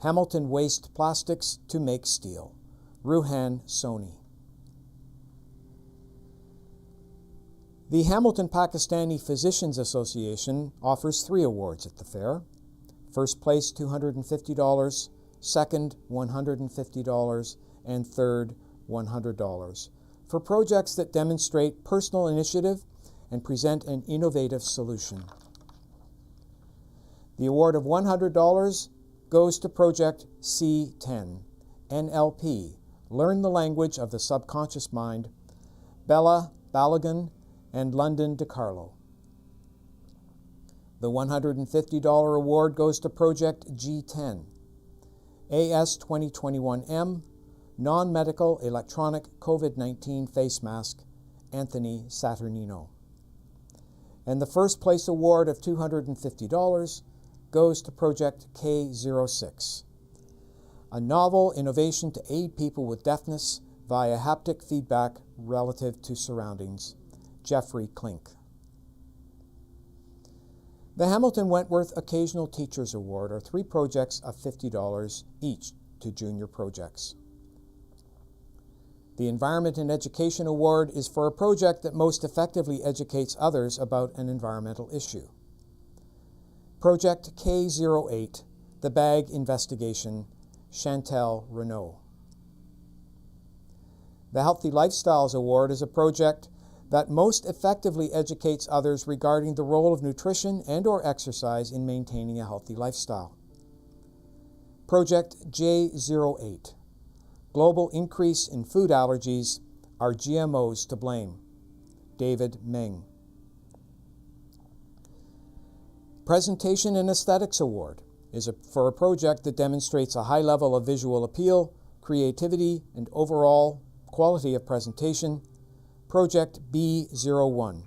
Hamilton Waste Plastics to Make Steel, Ruhan Soni. The Hamilton Pakistani Physicians Association offers 3 awards at the fair. First place, $250, second, $150, and third, $100, for projects that demonstrate personal initiative and present an innovative solution. The award of $100 goes to Project C10, NLP, Learn the Language of the Subconscious Mind, Bella Balogun and London DiCarlo. The $150 award goes to Project G10, AS 2021M, Non-Medical Electronic COVID-19 Face Mask, Anthony Saturnino. And the first place award of $250 goes to Project K06, a novel innovation to aid people with deafness via haptic feedback relative to surroundings, Jeffrey Klink. The Hamilton Wentworth Occasional Teachers Award are 3 projects of $50 each to junior projects. The Environment and Education Award is for a project that most effectively educates others about an environmental issue. Project K08, The Bag Investigation, Chantal Renault. The Healthy Lifestyles Award is a project that most effectively educates others regarding the role of nutrition and/or exercise in maintaining a healthy lifestyle. Project J08, Global Increase in Food Allergies, Are GMOs to Blame? David Meng. Presentation and Aesthetics Award is for a project that demonstrates a high level of visual appeal, creativity, and overall quality of presentation. Project B01,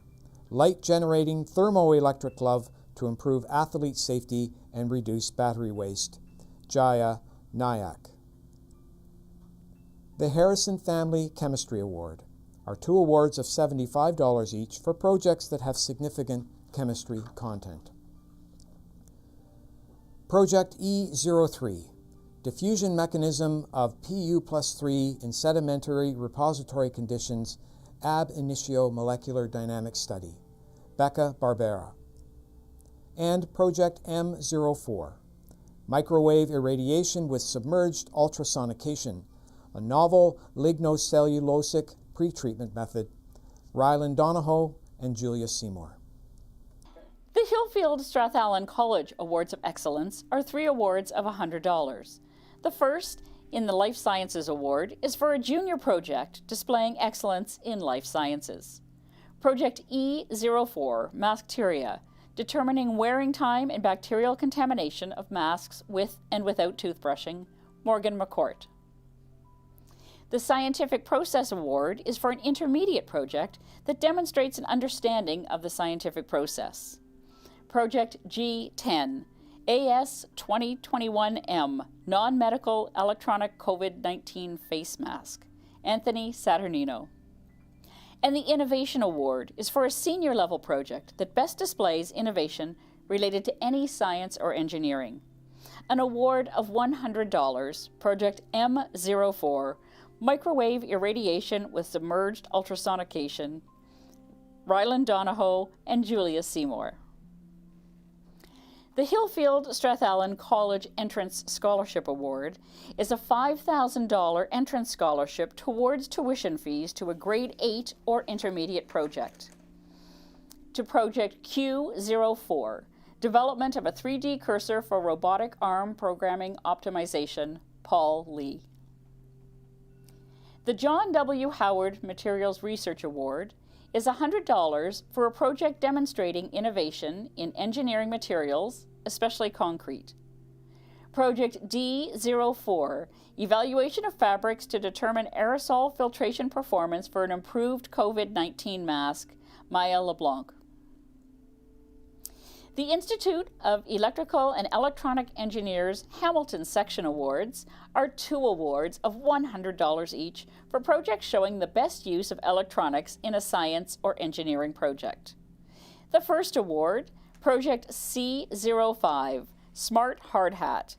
Light Generating Thermoelectric Glove to Improve Athlete Safety and Reduce Battery Waste, Jaya Nayak. The Harrison Family Chemistry Award are 2 awards of $75 each for projects that have significant chemistry content. Project E03, Diffusion Mechanism of Pu+3 in Sedimentary Repository Conditions, Ab Initio Molecular Dynamics Study, Becca Barbera. And Project M04, Microwave Irradiation with Submerged Ultrasonication, a novel lignocellulosic pretreatment method, Ryland Donahoe and Julia Seymour. The Hillfield Strathallan College Awards of Excellence are 3 awards of $100. The first, in the Life Sciences Award, is for a junior project displaying excellence in life sciences. Project E04, Maskteria, determining wearing time and bacterial contamination of masks with and without toothbrushing, Morgan McCourt. The Scientific Process Award is for an intermediate project that demonstrates an understanding of the scientific process. Project G10, AS 2021M, Non-Medical Electronic COVID-19 Face Mask, Anthony Saturnino. And the Innovation Award is for a senior level project that best displays innovation related to any science or engineering. An award of $100, Project M04, Microwave Irradiation with Submerged Ultrasonication, Ryland Donahoe and Julia Seymour. The Hillfield Strathallan College Entrance Scholarship Award is a $5,000 entrance scholarship towards tuition fees to a grade 8 or intermediate project. To Project Q04, Development of a 3D Cursor for Robotic Arm Programming Optimization, Paul Lee. The John W. Howard Materials Research Award is $100 for a project demonstrating innovation in engineering materials, especially concrete. Project D04, evaluation of fabrics to determine aerosol filtration performance for an improved COVID-19 mask, Maya LeBlanc. The Institute of Electrical and Electronic Engineers Hamilton Section Awards are 2 awards of $100 each for projects showing the best use of electronics in a science or engineering project. The first award, Project C05, Smart Hard Hat,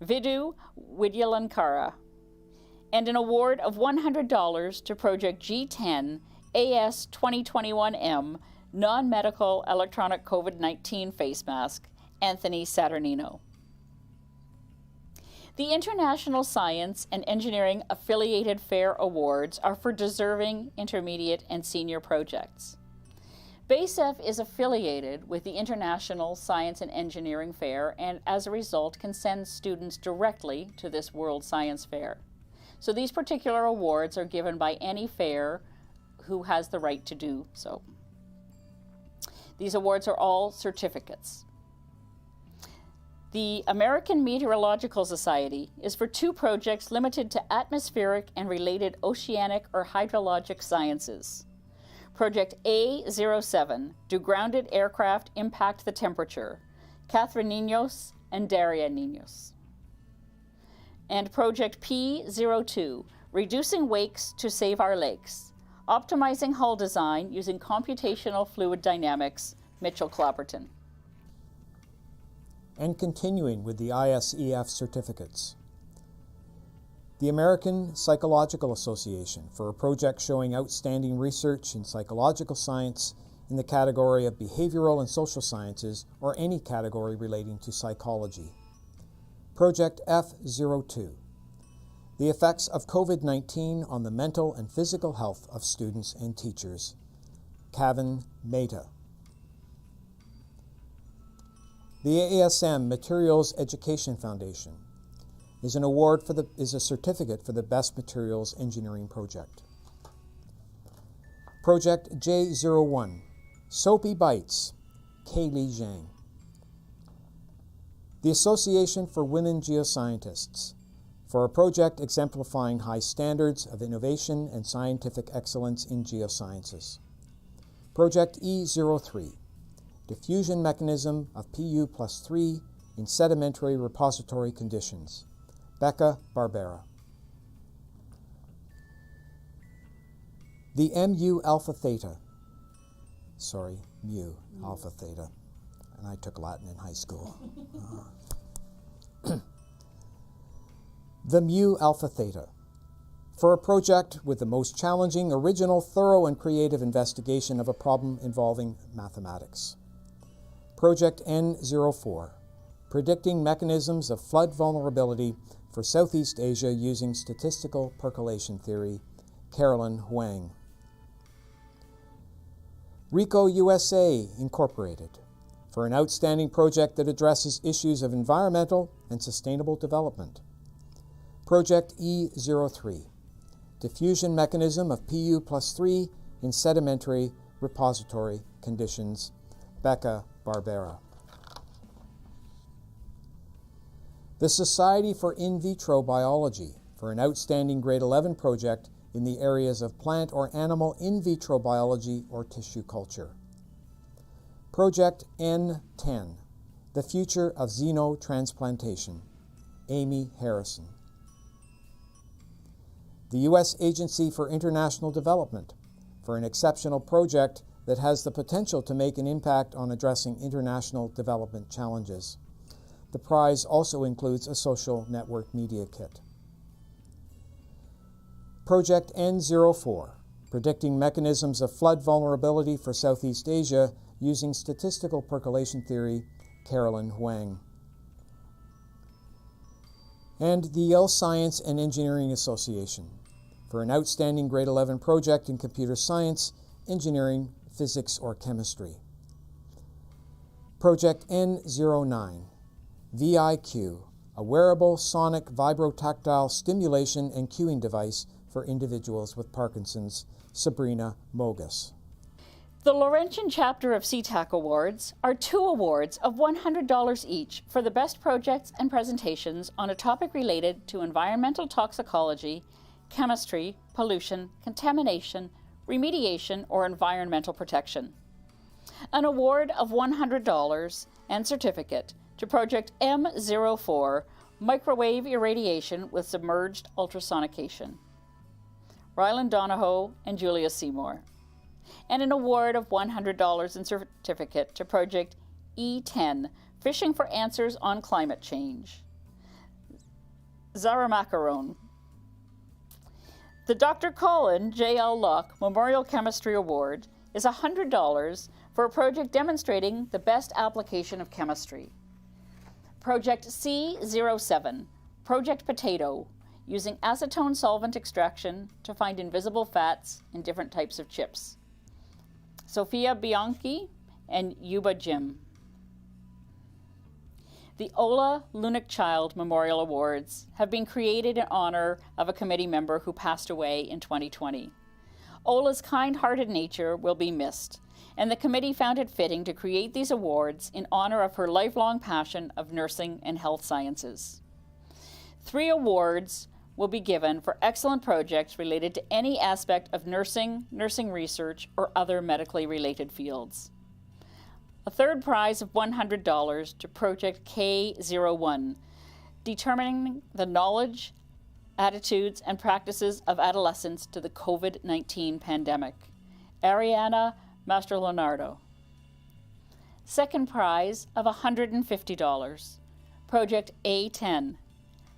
Vidhu Widyalankara, and an award of $100 to Project G10 AS 2021M, Non-Medical Electronic COVID-19 Face Mask, Anthony Saturnino. The International Science and Engineering Affiliated Fair Awards are for deserving intermediate and senior projects. BASEF is affiliated with the International Science and Engineering Fair and as a result can send students directly to this World Science Fair. So these particular awards are given by any fair who has the right to do so. These awards are all certificates. The American Meteorological Society is for 2 projects limited to atmospheric and related oceanic or hydrologic sciences. Project A07, Do Grounded Aircraft Impact the Temperature? Catherine Niños and Daria Niños. And Project P02, Reducing Wakes to Save Our Lakes. Optimizing Hull Design Using Computational Fluid Dynamics, Mitchell Clapperton. And continuing with the ISEF certificates. The American Psychological Association for a project showing outstanding research in psychological science in the category of behavioral and social sciences or any category relating to psychology. Project F02, the effects of COVID-19 on the mental and physical health of students and teachers, Kevin Mehta. The ASM Materials Education Foundation is an award is a certificate for the Best Materials Engineering Project. Project J01, Soapy Bites, Kaylee Zhang. The Association for Women Geoscientists, for a project exemplifying high standards of innovation and scientific excellence in geosciences. Project E03, Diffusion Mechanism of Pu+3 in Sedimentary Repository Conditions, Becca Barbera. The Mu Alpha Theta, and I took Latin in high school. The Mu Alpha Theta, for a project with the most challenging, original, thorough, and creative investigation of a problem involving mathematics. Project N04, Predicting Mechanisms of Flood Vulnerability for Southeast Asia using Statistical Percolation Theory, Carolyn Huang. RICO USA Incorporated, for an outstanding project that addresses issues of environmental and sustainable development. Project E03, Diffusion Mechanism of Pu+3 in Sedimentary Repository Conditions, Becca Barbera. The Society for In Vitro Biology, for an outstanding Grade 11 project in the areas of plant or animal in vitro biology or tissue culture. Project N10, The Future of Xenotransplantation, Amy Harrison. The U.S. Agency for International Development, for an exceptional project that has the potential to make an impact on addressing international development challenges. The prize also includes a social network media kit. Project N04, Predicting Mechanisms of Flood Vulnerability for Southeast Asia using Statistical Percolation Theory, Carolyn Huang. And the Yale Science and Engineering Association, for an outstanding Grade 11 project in computer science, engineering, physics, or chemistry. Project N09, VIQ, a wearable sonic vibrotactile stimulation and cueing device for individuals with Parkinson's, Sabrina Mogus. The Laurentian chapter of CTAC Awards are 2 awards of $100 each for the best projects and presentations on a topic related to environmental toxicology, chemistry, pollution, contamination, remediation, or environmental protection. An award of $100 and certificate to Project M04, Microwave Irradiation with Submerged Ultrasonication. Ryland Donahoe and Julia Seymour. And an award of $100 and certificate to Project E10, Fishing for Answers on Climate Change. Zara Macaron. The Dr. Colin J.L. Locke Memorial Chemistry Award is $100 for a project demonstrating the best application of chemistry. Project C07, Project Potato, using acetone solvent extraction to find invisible fats in different types of chips. Sophia Bianchi and Yuba Jim. The Ola Lunick-Child Memorial Awards have been created in honor of a committee member who passed away in 2020. Ola's kind-hearted nature will be missed, and the committee found it fitting to create these awards in honor of her lifelong passion of nursing and health sciences. 3 awards will be given for excellent projects related to any aspect of nursing, nursing research, or other medically related fields. A 3rd prize of $100 to Project K01, determining the knowledge, attitudes, and practices of adolescents to the COVID-19 pandemic. Ariana Mastrolonardo. 2nd prize of $150, Project A10,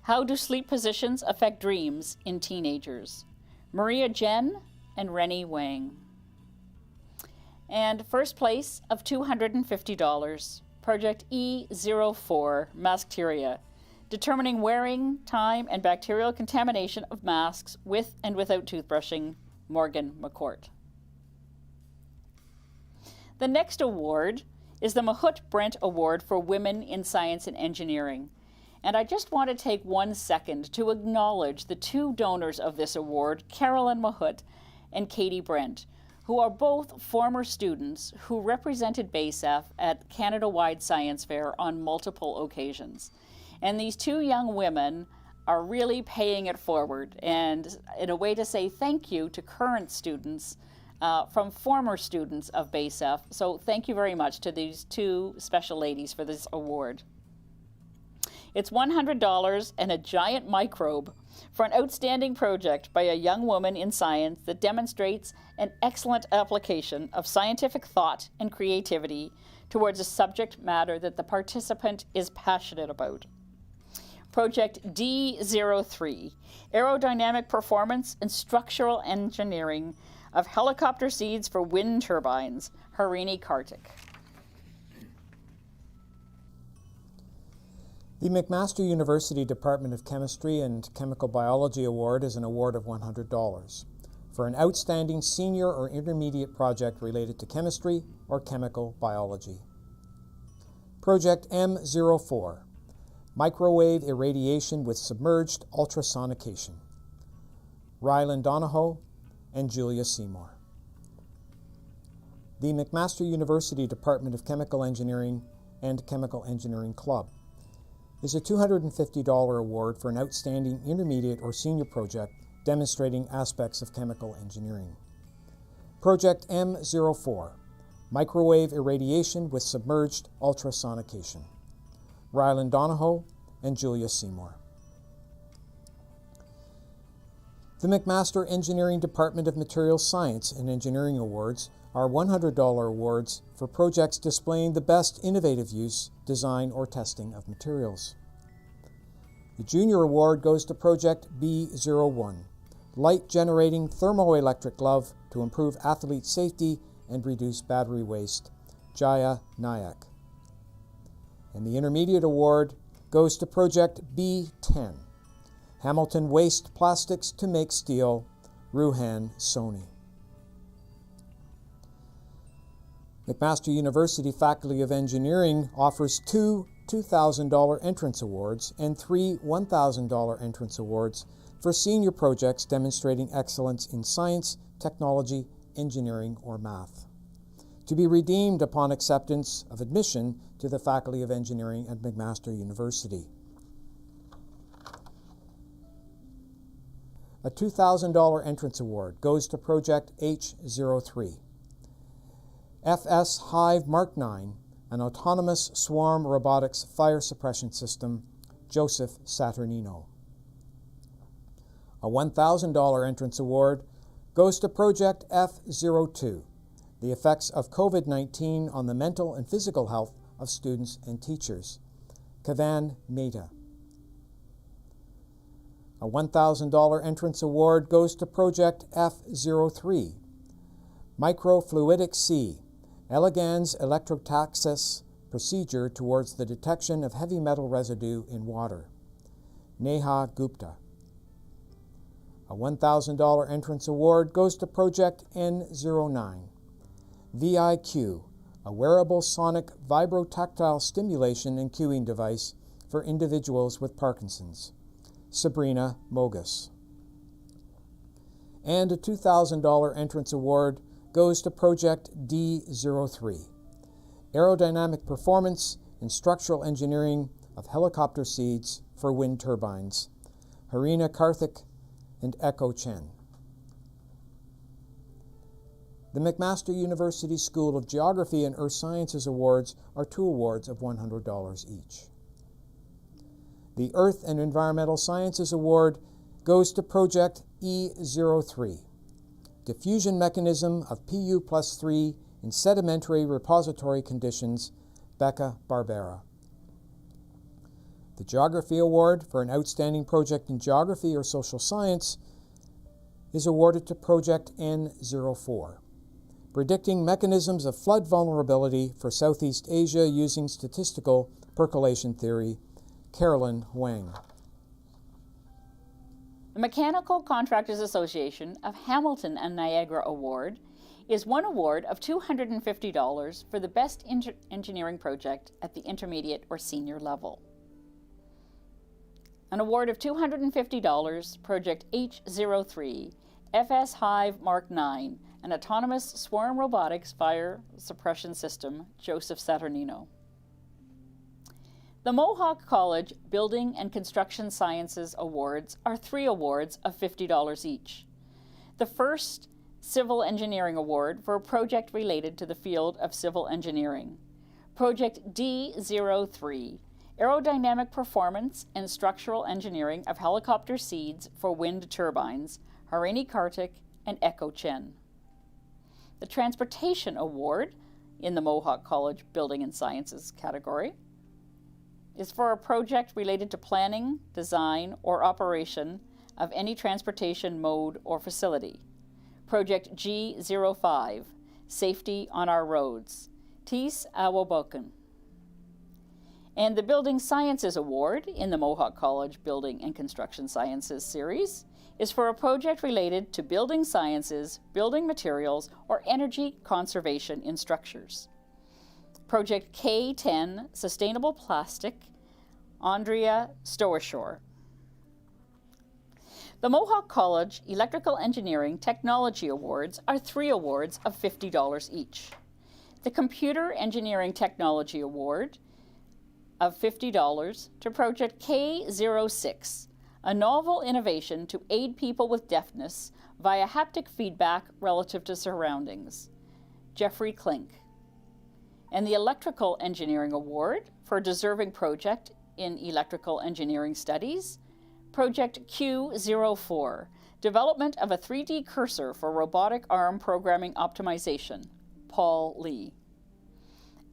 How do sleep positions affect dreams in teenagers? Maria Jen and Rennie Wang. And 1st place of $250, Project E04, Maskteria, determining wearing, time, and bacterial contamination of masks with and without toothbrushing, Morgan McCourt. The next award is the Mahut Brent Award for Women in Science and Engineering. And I just want to take 1 second to acknowledge the 2 donors of this award, Carolyn Mahut and Katie Brent, who are both former students who represented BASEF at Canada-wide Science Fair on multiple occasions. And these 2 young women are really paying it forward, and in a way to say thank you to current students from former students of BASEF. So thank you very much to these 2 special ladies for this award. It's $100 and a giant microbe for an outstanding project by a young woman in science that demonstrates an excellent application of scientific thought and creativity towards a subject matter that the participant is passionate about. Project D03, Aerodynamic Performance and Structural Engineering of Helicopter Seeds for Wind Turbines, Harini Kartik. The McMaster University Department of Chemistry and Chemical Biology Award is an award of $100 for an outstanding senior or intermediate project related to chemistry or chemical biology. Project M04, Microwave Irradiation with Submerged Ultrasonication. Ryland Donahoe and Julia Seymour. The McMaster University Department of Chemical Engineering and Chemical Engineering Club is a $250 award for an outstanding intermediate or senior project demonstrating aspects of chemical engineering. Project M04, Microwave Irradiation with Submerged Ultrasonication. Ryland Donahoe and Julia Seymour. The McMaster Engineering Department of Materials Science and Engineering Awards are $100 awards for projects displaying the best innovative use, design, or testing of materials. The Junior Award goes to Project B01, Light Generating Thermoelectric Glove to improve athlete safety and reduce battery waste, Jaya Nayak. And the Intermediate Award goes to Project B10, Hamilton Waste Plastics to Make Steel, Ruhan Soni. McMaster University Faculty of Engineering offers 2 $2,000 entrance awards and 3 $1,000 entrance awards for senior projects demonstrating excellence in science, technology, engineering, or math. to be redeemed upon acceptance of admission to the Faculty of Engineering at McMaster University. A $2,000 entrance award goes to Project H03. FS Hive Mark 9, an autonomous swarm robotics fire suppression system, Joseph Saturnino. A $1,000 entrance award goes to Project F02, the effects of COVID-19 on the mental and physical health of students and teachers, Kavan Mehta. A $1,000 entrance award goes to Project F03, Microfluidic C, Elegans electrotaxis procedure towards the detection of heavy metal residue in water, Neha Gupta. A $1,000 entrance award goes to Project N09, VIQ, a wearable sonic vibrotactile stimulation and cueing device for individuals with Parkinson's, Sabrina Mogus. And a $2,000 entrance award goes to Project D03, aerodynamic performance and structural engineering of helicopter seeds for wind turbines, Harina Karthik and Echo Chen. The McMaster University School of Geography and Earth Sciences Awards are 2 awards of $100 each. The Earth and Environmental Sciences Award goes to Project E03, diffusion mechanism of Pu+3 in sedimentary repository conditions, Becca Barbera. The Geography Award for an outstanding project in geography or social science is awarded to Project N04, predicting mechanisms of flood vulnerability for Southeast Asia using statistical percolation theory, Carolyn Wang. The Mechanical Contractors Association of Hamilton and Niagara Award is one award of $250 for the best engineering project at the intermediate or senior level. An award of $250, Project H03, FS Hive Mark 9, an autonomous swarm robotics fire suppression system, Joseph Saturnino. The Mohawk College Building and Construction Sciences Awards are 3 awards of $50 each. The first, Civil Engineering Award for a project related to the field of civil engineering. Project D03, Aerodynamic Performance and Structural Engineering of Helicopter Seeds for Wind Turbines, Harini Kartik and Echo Chen. The Transportation Award in the Mohawk College Building and Sciences category is for a project related to planning, design, or operation of any transportation mode or facility. Project G05, Safety on Our Roads, Tis Awoboken. And the Building Sciences Award in the Mohawk College Building and Construction Sciences series is for a project related to building sciences, building materials, or energy conservation in structures. Project K10, Sustainable Plastic, Andrea Stowershore. The Mohawk College Electrical Engineering Technology Awards are 3 awards of $50 each. The Computer Engineering Technology Award of $50 to Project K06, a novel innovation to aid people with deafness via haptic feedback relative to surroundings, Jeffrey Klink. And the Electrical Engineering Award for a deserving project in electrical engineering studies, Project Q04, development of a 3D cursor for robotic arm programming optimization, Paul Lee.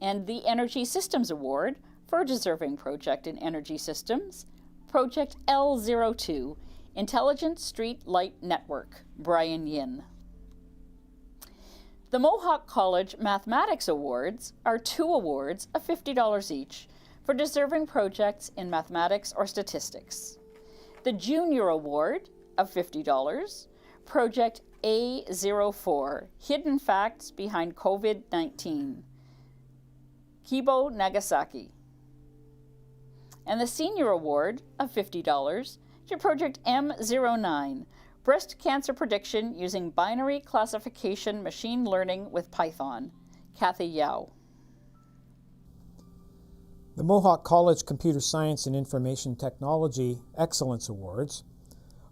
And the Energy Systems Award for a deserving project in energy systems, Project L02, Intelligent Street Light Network, Brian Yin. The Mohawk College Mathematics Awards are 2 awards of $50 each for deserving projects in mathematics or statistics. The Junior Award of $50, Project A04, Hidden Facts Behind COVID-19, Kibo Nagasaki. And the Senior Award of $50 to Project M09, Breast Cancer Prediction Using Binary Classification Machine Learning with Python, Kathy Yao. The Mohawk College Computer Science and Information Technology Excellence Awards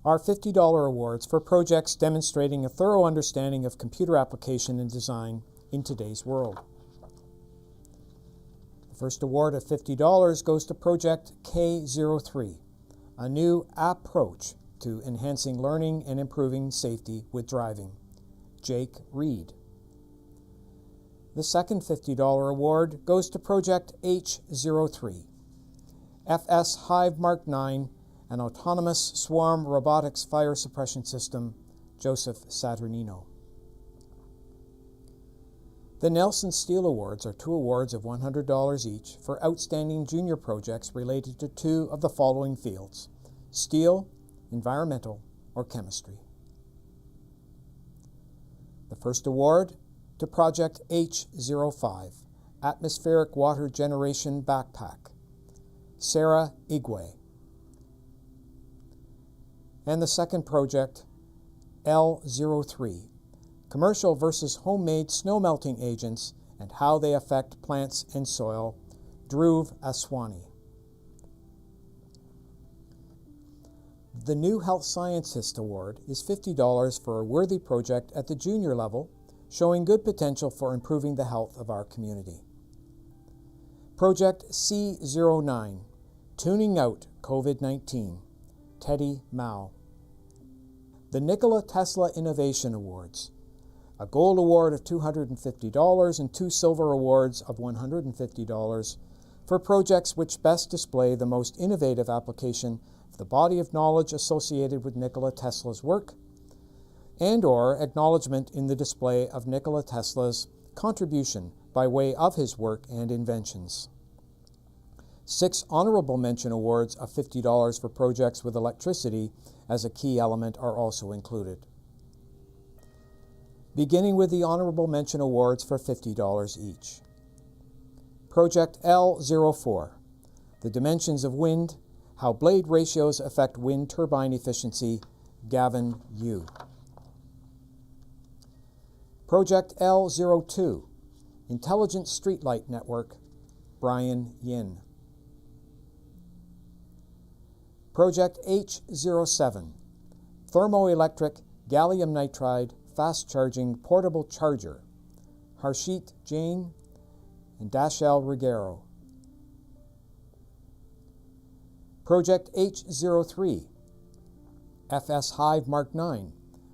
are $50 awards for projects demonstrating a thorough understanding of computer application and design in today's world. The first award of $50 goes to Project K03, a new approach to enhancing learning and improving safety with driving. Jake Reed. The second $50 award goes to Project H03, FS Hive Mark 9, an autonomous swarm robotics fire suppression system, Joseph Saturnino. The Nelson Steele Awards are 2 awards of $100 each for outstanding junior projects related to 2 of the following fields: steel, environmental, or chemistry. The first award to Project H05, Atmospheric Water Generation Backpack, Sarah Igwe. And the second project, L03, Commercial versus Homemade Snow Melting Agents and How They Affect Plants and Soil, Dhruv Aswani. The new Health Scientist Award is $50 for a worthy project at the junior level, showing good potential for improving the health of our community. Project C09, Tuning Out COVID-19, Teddy Mao. The Nikola Tesla Innovation Awards, a gold award of $250 and 2 silver awards of $150 for projects which best display the most innovative application of the body of knowledge associated with Nikola Tesla's work, and/or acknowledgement in the display of Nikola Tesla's contribution by way of his work and inventions. 6 honorable mention awards of $50 for projects with electricity as a key element are also included. Beginning with the honorable mention awards for $50 each. Project L04, The Dimensions of Wind, How Blade Ratios Affect Wind Turbine Efficiency, Gavin Yu. Project L02, Intelligent Streetlight Network, Brian Yin. Project H07, Thermoelectric Gallium Nitride Fast Charging Portable Charger, Harshit Jain and Dashel Ruggiero. Project H03, FS Hive Mark 9,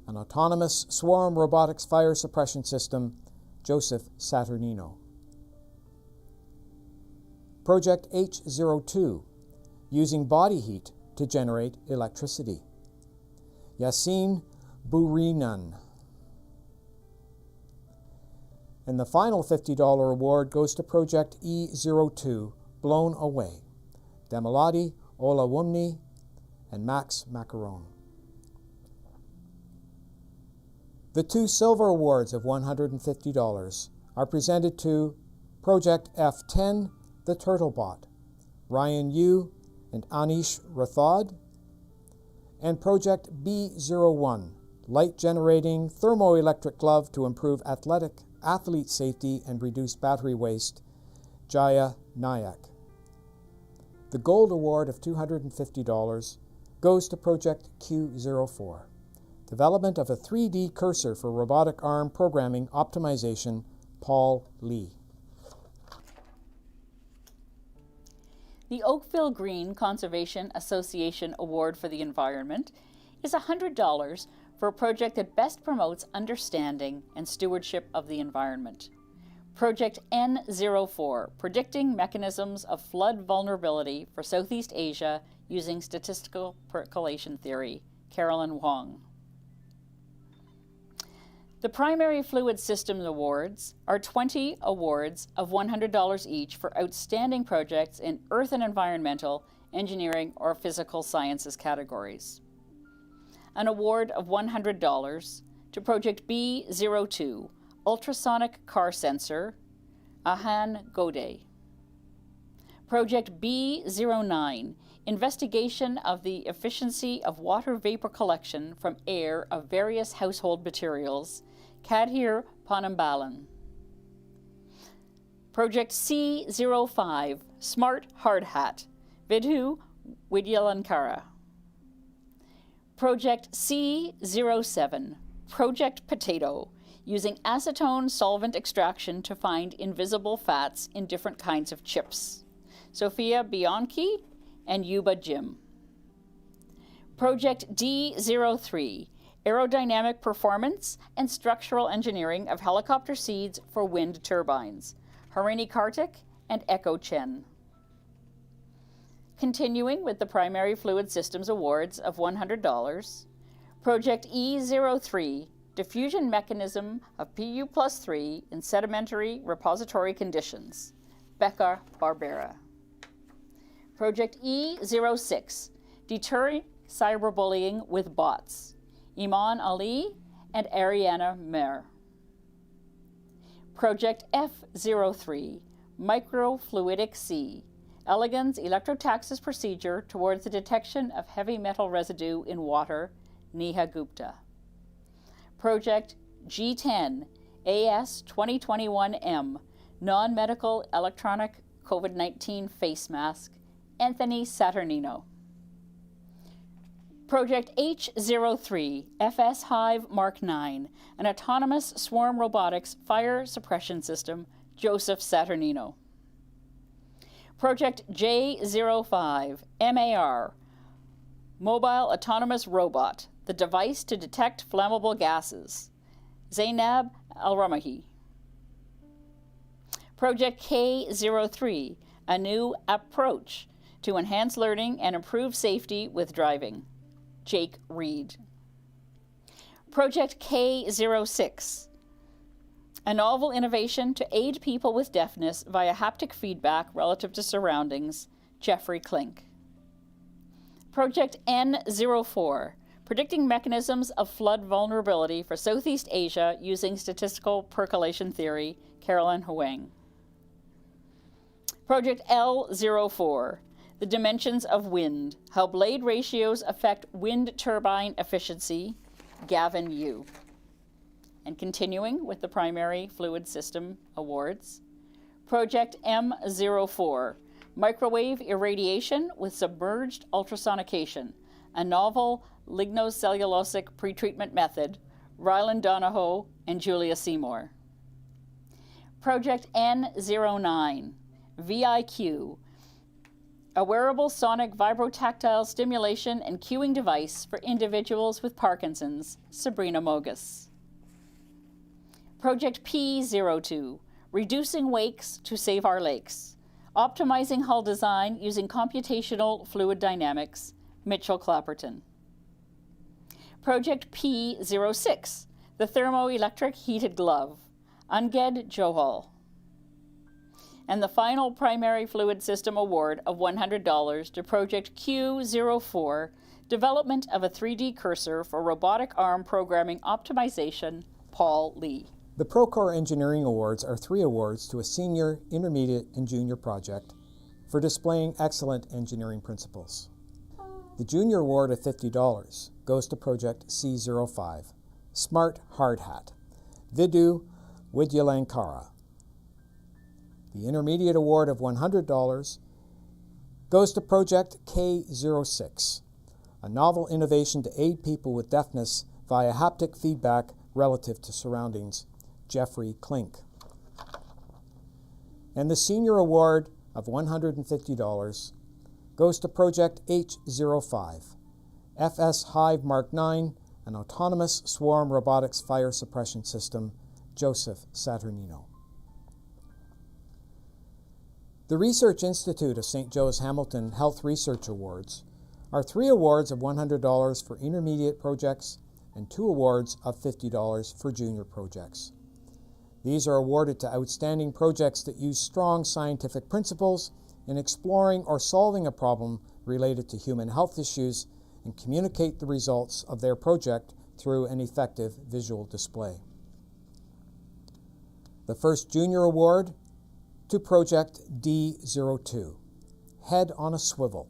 an autonomous swarm robotics fire suppression system, Joseph Saturnino. Project H02, using body heat to generate electricity, Yassine Bourinan. And the final $50 award goes to Project E02, Blown Away, Damaladi Olawumni and Max Macaron. The 2 silver awards of $150 are presented to Project F10, The Turtlebot, Ryan Yu and Anish Rathod, and Project B01, Light Generating Thermoelectric Glove to Improve Athlete Safety and Reduce Battery Waste, Jaya Nayak. The gold award of $250 goes to Project Q04, Development of a 3D Cursor for Robotic Arm Programming Optimization, Paul Lee. The Oakville Green Conservation Association Award for the Environment is $100 for a project that best promotes understanding and stewardship of the environment. Project N04, Predicting Mechanisms of Flood Vulnerability for Southeast Asia Using Statistical Percolation Theory, Carolyn Wong. The Primary Fluid Systems Awards are 20 awards of $100 each for outstanding projects in earth and environmental, engineering, or physical sciences categories. An award of $100 to Project B02, Ultrasonic Car Sensor, Ahan Gode. Project B09, Investigation of the Efficiency of Water Vapor Collection from Air of Various Household Materials, Kadhir Panambalan. Project C05, Smart Hard Hat, Vidhu Widyalankara. Project C07, Project Potato, using acetone solvent extraction to find invisible fats in different kinds of chips, Sophia Bianchi and Yuba Jim. Project D03, Aerodynamic Performance and Structural Engineering of Helicopter Seeds for Wind Turbines, Harini Kartik and Echo Chen. Continuing with the Primary Fluid Systems Awards of $100, Project E03, Diffusion Mechanism of Pu+3 in Sedimentary Repository Conditions, Becca Barbera. Project E06, Deterring Cyberbullying with Bots, Iman Ali and Ariana Mer. Project F03, Microfluidic C, Elegans Electrotaxis Procedure towards the detection of heavy metal residue in water, Neha Gupta. Project G10, AS 2021M, Non-Medical Electronic COVID-19 Face Mask, Anthony Saturnino. Project H03, FS Hive Mark 9, an autonomous swarm robotics fire suppression system, Joseph Saturnino. Project J05, MAR, Mobile Autonomous Robot, the device to detect flammable gases, Zainab Al-Ramahi. Project K03, a new approach to enhance learning and improve safety with driving, Jake Reed. Project K06, a novel innovation to aid people with deafness via haptic feedback relative to surroundings, Jeffrey Klink. Project N04, predicting mechanisms of flood vulnerability for Southeast Asia using statistical percolation theory, Carolyn Huang. Project L04, the dimensions of wind, how blade ratios affect wind turbine efficiency, Gavin Yu. And continuing with the Primary Fluid System Awards, Project M04, Microwave Irradiation with Submerged Ultrasonication, a novel lignocellulosic pretreatment method, Ryland Donahoe and Julia Seymour. Project N09, VIQ, a wearable sonic vibrotactile stimulation and cueing device for individuals with Parkinson's, Sabrina Mogus. Project P02, Reducing Wakes to Save Our Lakes, optimizing hull design using computational fluid dynamics, Mitchell Clapperton. Project P06, the Thermoelectric Heated Glove, Anged Johal. And the final Primary Fluid System Award of $100 to Project Q04, Development of a 3D Cursor for Robotic Arm Programming Optimization, Paul Lee. The Procore Engineering Awards are 3 awards to a senior, intermediate, and junior project for displaying excellent engineering principles. The Junior Award of $50 goes to Project C05, Smart Hard Hat, Vidhu Widyalankara. The Intermediate Award of $100 goes to Project K06, a novel innovation to aid people with deafness via haptic feedback relative to surroundings, Jeffrey Klink. And the Senior Award of $150 goes to Project H05, FS Hive Mark 9, an autonomous swarm robotics fire suppression system, Joseph Saturnino. The Research Institute of St. Joe's Hamilton Health Research Awards are 3 awards of $100 for intermediate projects and 2 awards of $50 for junior projects. These are awarded to outstanding projects that use strong scientific principles in exploring or solving a problem related to human health issues and communicate the results of their project through an effective visual display. The first junior award to Project D02, Head on a Swivel,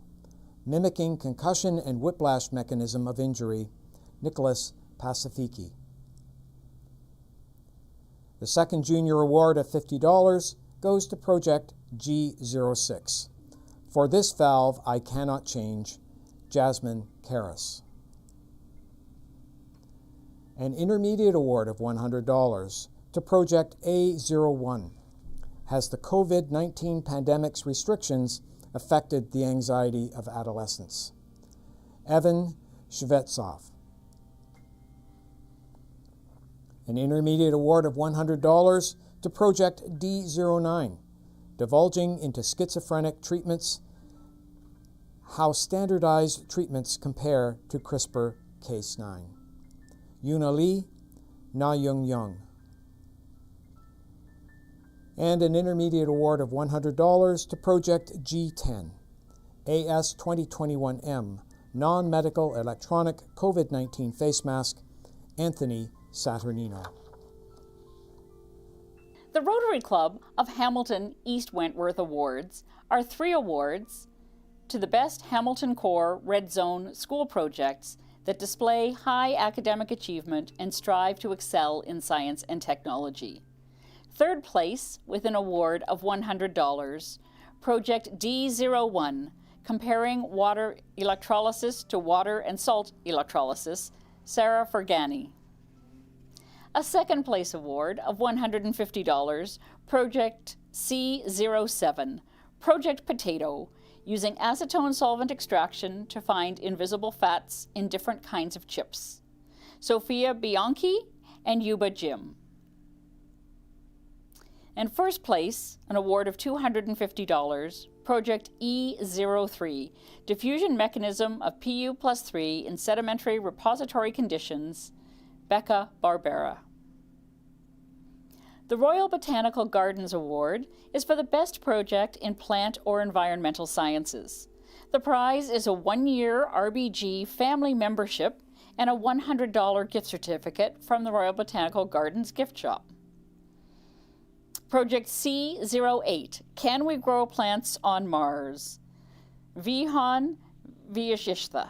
Mimicking Concussion and Whiplash Mechanism of Injury, Nicholas Pacifici. The second junior award of $50 goes to Project G06. For this valve I cannot change, Jasmine Karras. An intermediate award of $100 to Project A01. Has the COVID-19 pandemic's restrictions affected the anxiety of adolescents? Evan Shvetsov. An intermediate award of $100 to Project D09, divulging into schizophrenic treatments, how standardized treatments compare to CRISPR-Cas9. Yuna Lee, Na Young Young. And an intermediate award of $100 to Project G10, AS 2021M, non-medical electronic COVID-19 face mask, Anthony Saturnino. The Rotary Club of Hamilton East Wentworth Awards are 3 awards to the best Hamilton Core Red Zone school projects that display high academic achievement and strive to excel in science and technology. Third place, with an award of $100, Project D01, comparing water electrolysis to water and salt electrolysis, Sarah Fergani. A second place award of $150, Project C07, Project Potato, using acetone solvent extraction to find invisible fats in different kinds of chips, Sophia Bianchi and Yuba Jim. And first place, an award of $250, Project E03, diffusion mechanism of Pu+3 in sedimentary repository conditions, Becca Barbera. The Royal Botanical Gardens Award is for the best project in plant or environmental sciences. The prize is a 1-year RBG family membership and a $100 gift certificate from the Royal Botanical Gardens gift shop. Project C08, Can We Grow Plants on Mars? Vihan Vyashistha.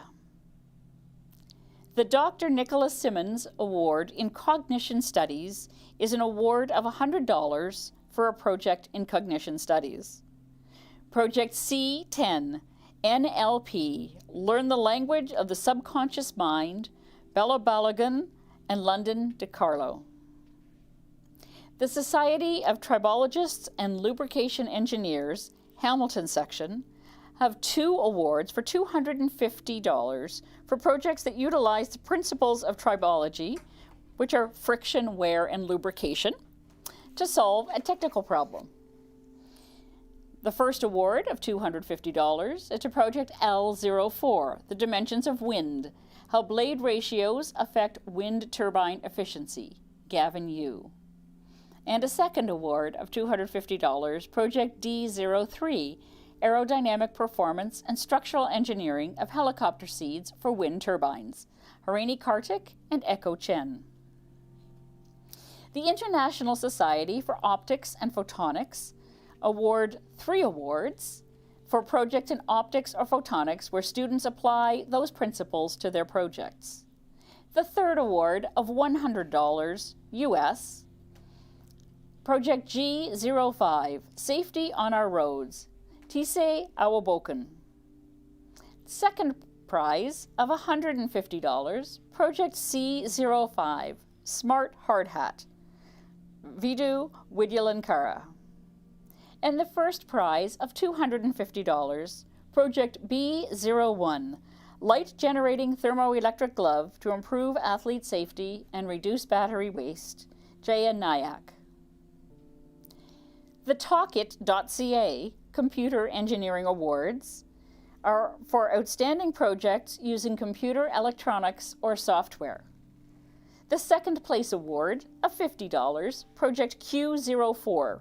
The Dr. Nicholas Simmons Award in Cognition Studies is an award of $100 for a project in cognition studies. Project C10, NLP, Learn the Language of the Subconscious Mind, Bella Balogun and London DiCarlo. The Society of Tribologists and Lubrication Engineers, Hamilton section, have 2 awards for $250 for projects that utilize the principles of tribology, which are friction, wear, and lubrication, to solve a technical problem. The first award of $250 is to Project L04, The Dimensions of Wind, How Blade Ratios Affect Wind Turbine Efficiency, Gavin Yu. And a second award of $250, Project D03, Aerodynamic Performance and Structural Engineering of Helicopter Seeds for Wind Turbines, Harini Kartik and Echo Chen. The International Society for Optics and Photonics award 3 awards for projects in optics or photonics where students apply those principles to their projects. The third award of $100 US, Project G05, Safety on Our Roads, Tise Awaboken. Second prize of $150, Project C05, Smart Hard Hat, Vidu Widyalankara. And the first prize of $250, Project B01, Light Generating Thermoelectric Glove to Improve Athlete Safety and Reduce Battery Waste, Jaya Nayak. The Talkit.ca Computer Engineering Awards are for outstanding projects using computer electronics or software. The second place award of $50, Project Q04,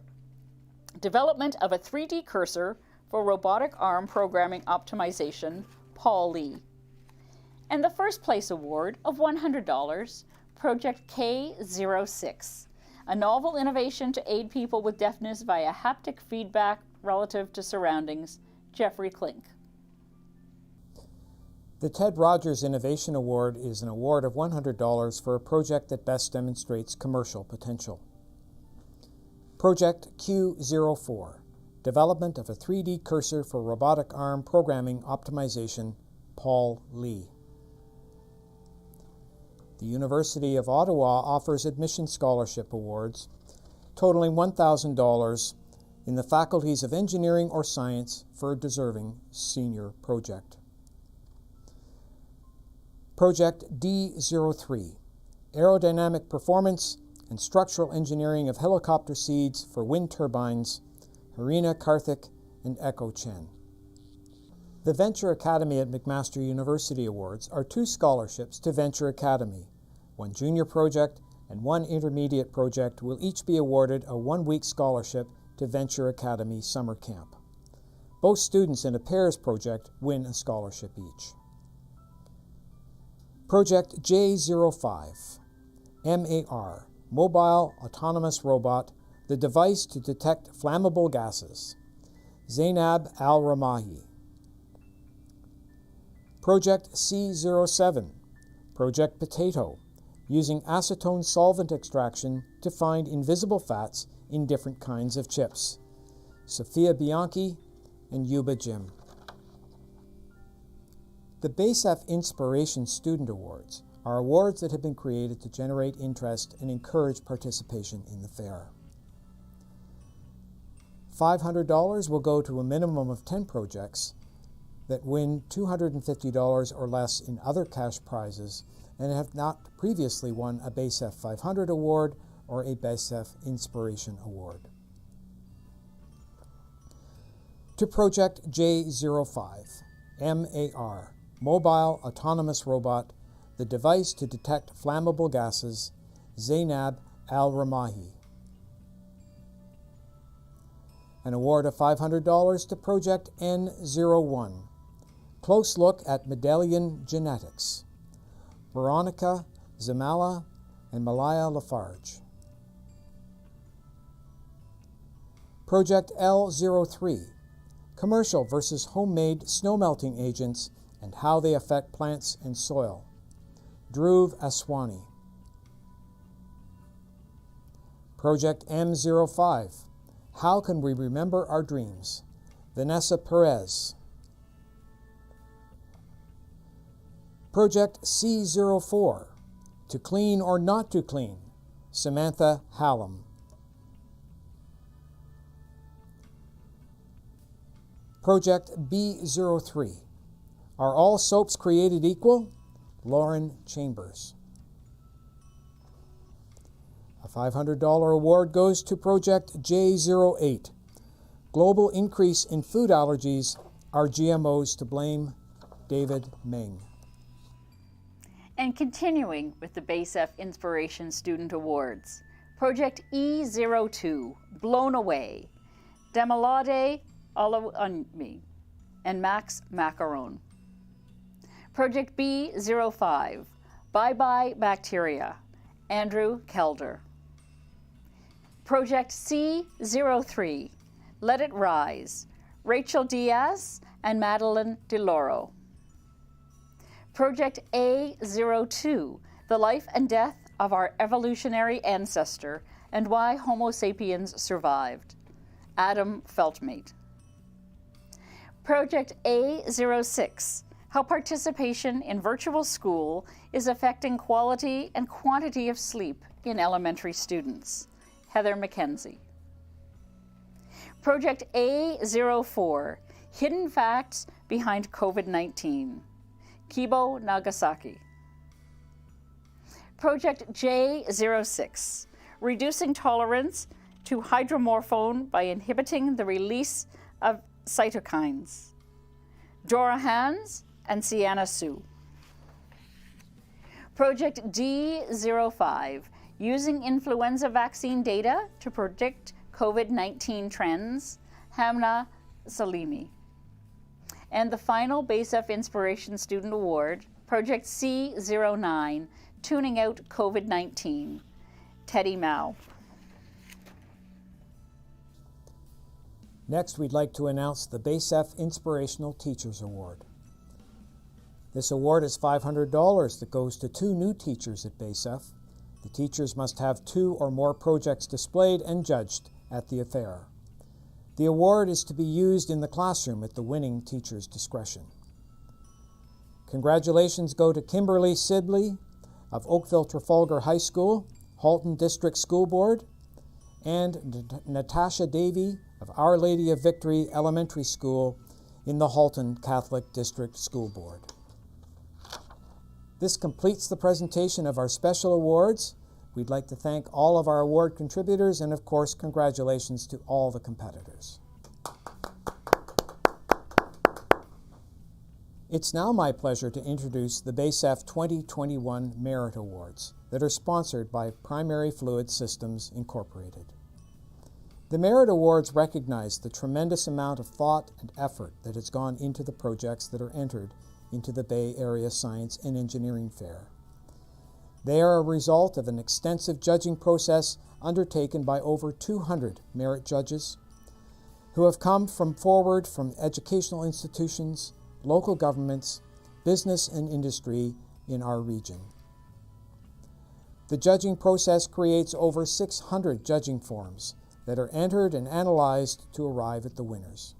Development of a 3D Cursor for Robotic Arm Programming Optimization, Paul Lee. And the first place award of $100, Project K06, a novel innovation to aid people with deafness via haptic feedback relative to surroundings, Jeffrey Klink. The Ted Rogers Innovation Award is an award of $100 for a project that best demonstrates commercial potential. Project Q04, development of a 3D cursor for robotic arm programming optimization, Paul Lee. The University of Ottawa offers admission scholarship awards totaling $1,000 in the faculties of engineering or science for a deserving senior project. Project D03, aerodynamic performance and structural engineering of helicopter seeds for wind turbines, Harina Karthik and Echo Chen. The Venture Academy at McMaster University Awards are 2 scholarships to Venture Academy. 1 junior project and 1 intermediate project will each be awarded a 1-week scholarship to Venture Academy Summer Camp. Both students in a pairs project win a scholarship each. Project J05, MAR, Mobile Autonomous Robot, the device to detect flammable gases, Zainab Al-Ramahi. Project C07, Project Potato, using acetone solvent extraction to find invisible fats in different kinds of chips, Sophia Bianchi and Yuba Jim. The BASEF Inspiration Student Awards are awards that have been created to generate interest and encourage participation in the fair. $500 will go to a minimum of 10 projects that win $250 or less in other cash prizes and have not previously won a BASEF 500 award or a BASEF Inspiration Award. To Project J05, MAR, Mobile Autonomous Robot, the device to detect flammable gases, Zainab Al-Ramahi. An award of $500 to Project N01, Close Look at Medallion Genetics, Veronica Zamala and Malaya Lafarge. Project L03, Commercial versus Homemade Snow Melting Agents and How They Affect Plants and Soil, Dhruv Aswani. Project M05, How Can We Remember Our Dreams, Vanessa Perez. Project C04, To Clean or Not to Clean, Samantha Hallam. Project B03, Are All Soaps Created Equal? Lauren Chambers. A $500 award goes to Project J08, Global Increase in Food Allergies, Are GMOs to Blame? David Meng. And continuing with the BASEF Inspiration Student Awards, Project E02, Blown Away, Demolade Olaunmi and Max Macaron. Project B05, Bye Bye Bacteria, Andrew Kelder. Project C03, Let It Rise, Rachel Diaz and Madeline DeLoro. Project A02, The Life and Death of Our Evolutionary Ancestor and Why Homo Sapiens Survived, Adam Feltmate. Project A06, How Participation in Virtual School is Affecting Quality and Quantity of Sleep in Elementary Students, Heather McKenzie. Project A04, Hidden Facts Behind COVID-19, Kibo Nagasaki. Project J06, Reducing Tolerance to Hydromorphone by Inhibiting the Release of Cytokines, Dora Hans and Sienna Su. Project D05, Using Influenza Vaccine Data to Predict COVID-19 Trends, Hamna Salimi. And the final BASEF Inspiration Student Award, Project C09, Tuning Out COVID-19, Teddy Mao. Next, we'd like to announce the BASEF Inspirational Teachers Award. This award is $500 that goes to 2 new teachers at BASEF. The teachers must have 2 or more projects displayed and judged at the affair. The award is to be used in the classroom at the winning teacher's discretion. Congratulations go to Kimberly Sibley of Oakville Trafalgar High School, Halton District School Board, and Natasha Davey of Our Lady of Victory Elementary School in the Halton Catholic District School Board. This completes the presentation of our special awards. We'd like to thank all of our award contributors and, of course, congratulations to all the competitors. It's now my pleasure to introduce the BASEF 2021 Merit Awards that are sponsored by Primary Fluid Systems Incorporated. The Merit Awards recognize the tremendous amount of thought and effort that has gone into the projects that are entered into the Bay Area Science and Engineering Fair. They are a result of an extensive judging process undertaken by over 200 merit judges who have come forward from educational institutions, local governments, business and industry in our region. The judging process creates over 600 judging forms that are entered and analyzed to arrive at the winners.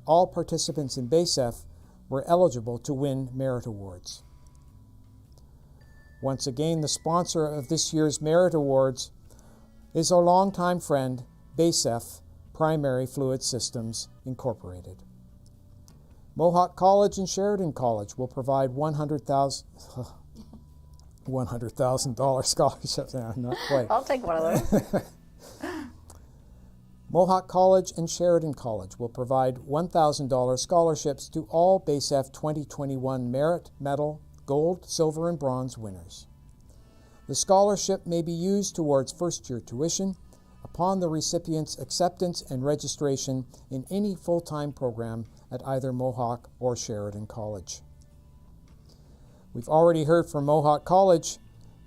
All participants in BASEF were eligible to win merit awards. Once again, the sponsor of this year's Merit Awards is our longtime friend, BASEF, Primary Fluid Systems Incorporated. Mohawk College and Sheridan College will provide $100,000 scholarships. Not quite. I'll take one of those. Mohawk College and Sheridan College will provide $1,000 scholarships to all BASEF 2021 Merit, Medal, Gold, Silver, and Bronze winners. The scholarship may be used towards first-year tuition upon the recipient's acceptance and registration in any full-time program at either Mohawk or Sheridan College. We've already heard from Mohawk College.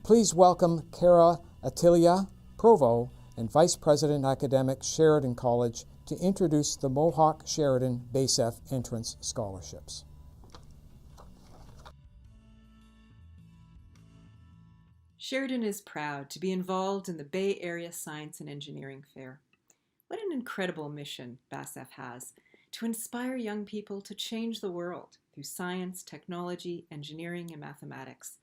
Please welcome Kara Atilia, Provo and Vice President Academic, Sheridan College, to introduce the Mohawk Sheridan BASEF Entrance Scholarships. Sheridan is proud to be involved in the Bay Area Science and Engineering Fair. What an incredible mission BASEF has to inspire young people to change the world through science, technology, engineering, and mathematics.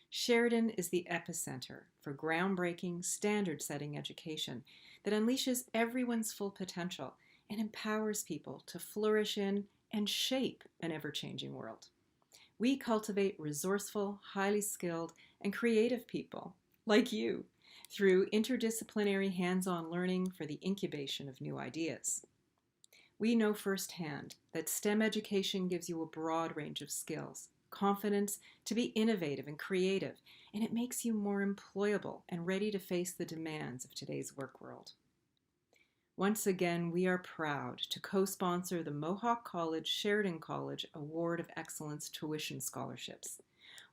Sheridan is the epicenter for groundbreaking, standard-setting education that unleashes everyone's full potential and empowers people to flourish in and shape an ever-changing world. We cultivate resourceful, highly skilled, and creative people, like you, through interdisciplinary hands-on learning for the incubation of new ideas. We know firsthand that STEM education gives you a broad range of skills, confidence to be innovative and creative, and it makes you more employable and ready to face the demands of today's work world. Once again, we are proud to co-sponsor the Mohawk College Sheridan College Award of Excellence Tuition Scholarships,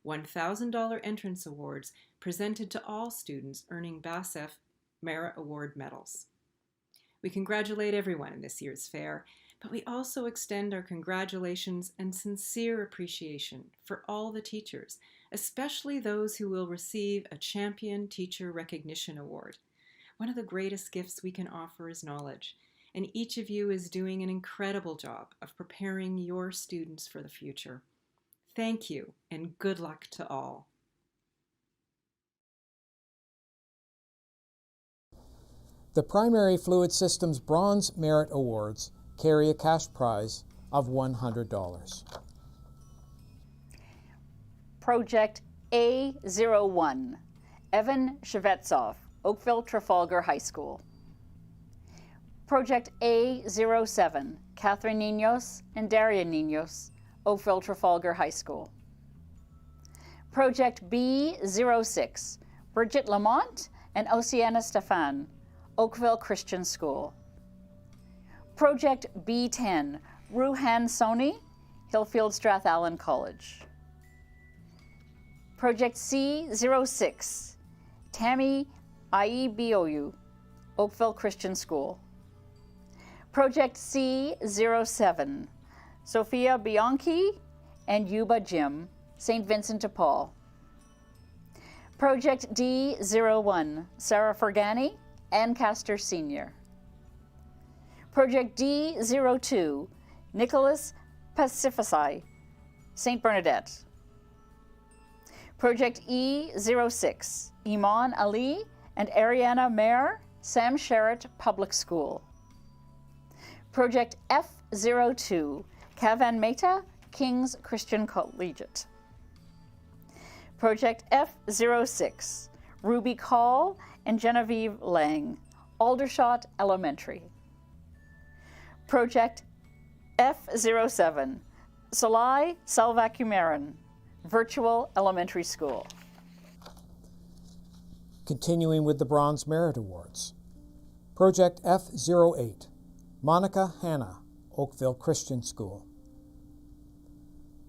$1,000 entrance awards presented to all students earning BASEF Merit Award medals. We congratulate everyone in this year's fair, but we also extend our congratulations and sincere appreciation for all the teachers, especially those who will receive a Champion Teacher Recognition Award. One of the greatest gifts we can offer is knowledge, and each of you is doing an incredible job of preparing your students for the future. Thank you, and good luck to all. The Primary Fluid Systems Bronze Merit Awards carry a cash prize of $100. Project A01, Evan Shevetsov, Oakville Trafalgar High School. Project A07, Catherine Ninos and Daria Ninos, Oakville Trafalgar High School. Project B06, Bridget Lamont and Oceana Stefan, Oakville Christian School. Project B10, Ruhan Soni, Hillfield Strathallan College. Project C06, Tammy Iebioyu, Oakville Christian School. Project C07, Sophia Bianchi and Yuba Jim, St. Vincent de Paul. Project D01, Sarah Fergani Ancaster Senior. Project D02, Nicholas Pacifici, St. Bernadette. Project E06, Iman Ali and Ariana Mayer, Sam Sherritt Public School. Project F02, Kavan Mehta, King's Christian Collegiate. Project F06, Ruby Call and Genevieve Lang, Aldershot Elementary. Project F07, Salai Salvakumaran, Virtual Elementary School. Continuing with the Bronze Merit Awards. Project F08, Monica Hanna, Oakville Christian School.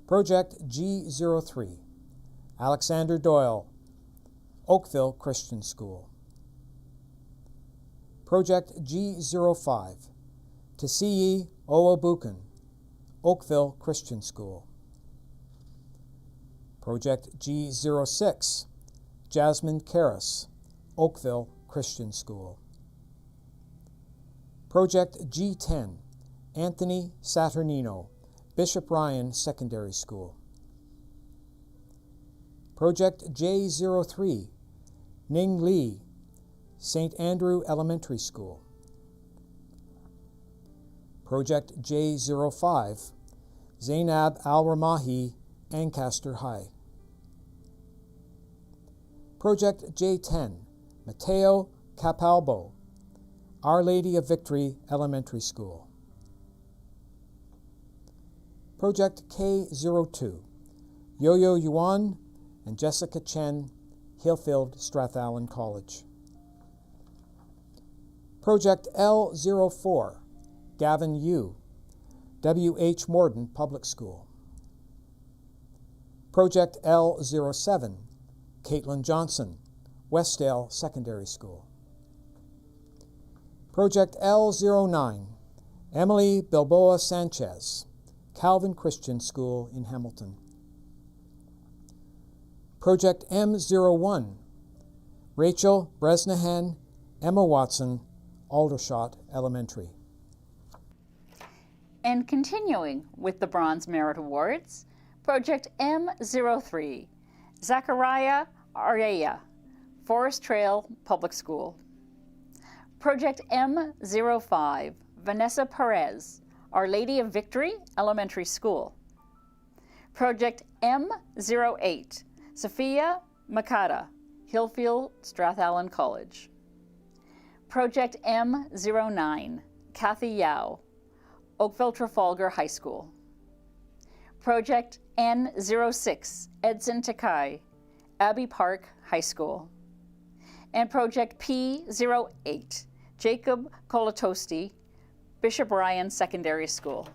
Project G03, Alexander Doyle, Oakville Christian School. Project G05, Tasiyi Owobukan, Oakville Christian School. Project G06, Jasmine Karras, Oakville Christian School. Project G10, Anthony Saturnino, Bishop Ryan Secondary School. Project J03, Ning Lee, St. Andrew Elementary School. Project J05, Zainab Al-Ramahi, Ancaster High. Project J10, Mateo Capalbo, Our Lady of Victory Elementary School. Project K02, Yo-Yo Yuan and Jessica Chen, Hillfield Strathallan College. Project L04, Gavin Yu, W.H. Morden Public School. Project L07, Caitlin Johnson, Westdale Secondary School. Project L09, Emily Bilboa Sanchez, Calvin Christian School in Hamilton. Project M01, Rachel Bresnahan, Emma Watson, Aldershot Elementary. And continuing with the Bronze Merit Awards, Project M03, Zachariah Araya, Forest Trail Public School. Project M05, Vanessa Perez, Our Lady of Victory Elementary School. Project M08, Sophia Makata, Hillfield Strathallan College. Project M09, Kathy Yao, Oakville Trafalgar High School. Project N06, Edson Takai, Abbey Park High School. And Project P08, Jacob Kolatosti, Bishop Ryan Secondary School.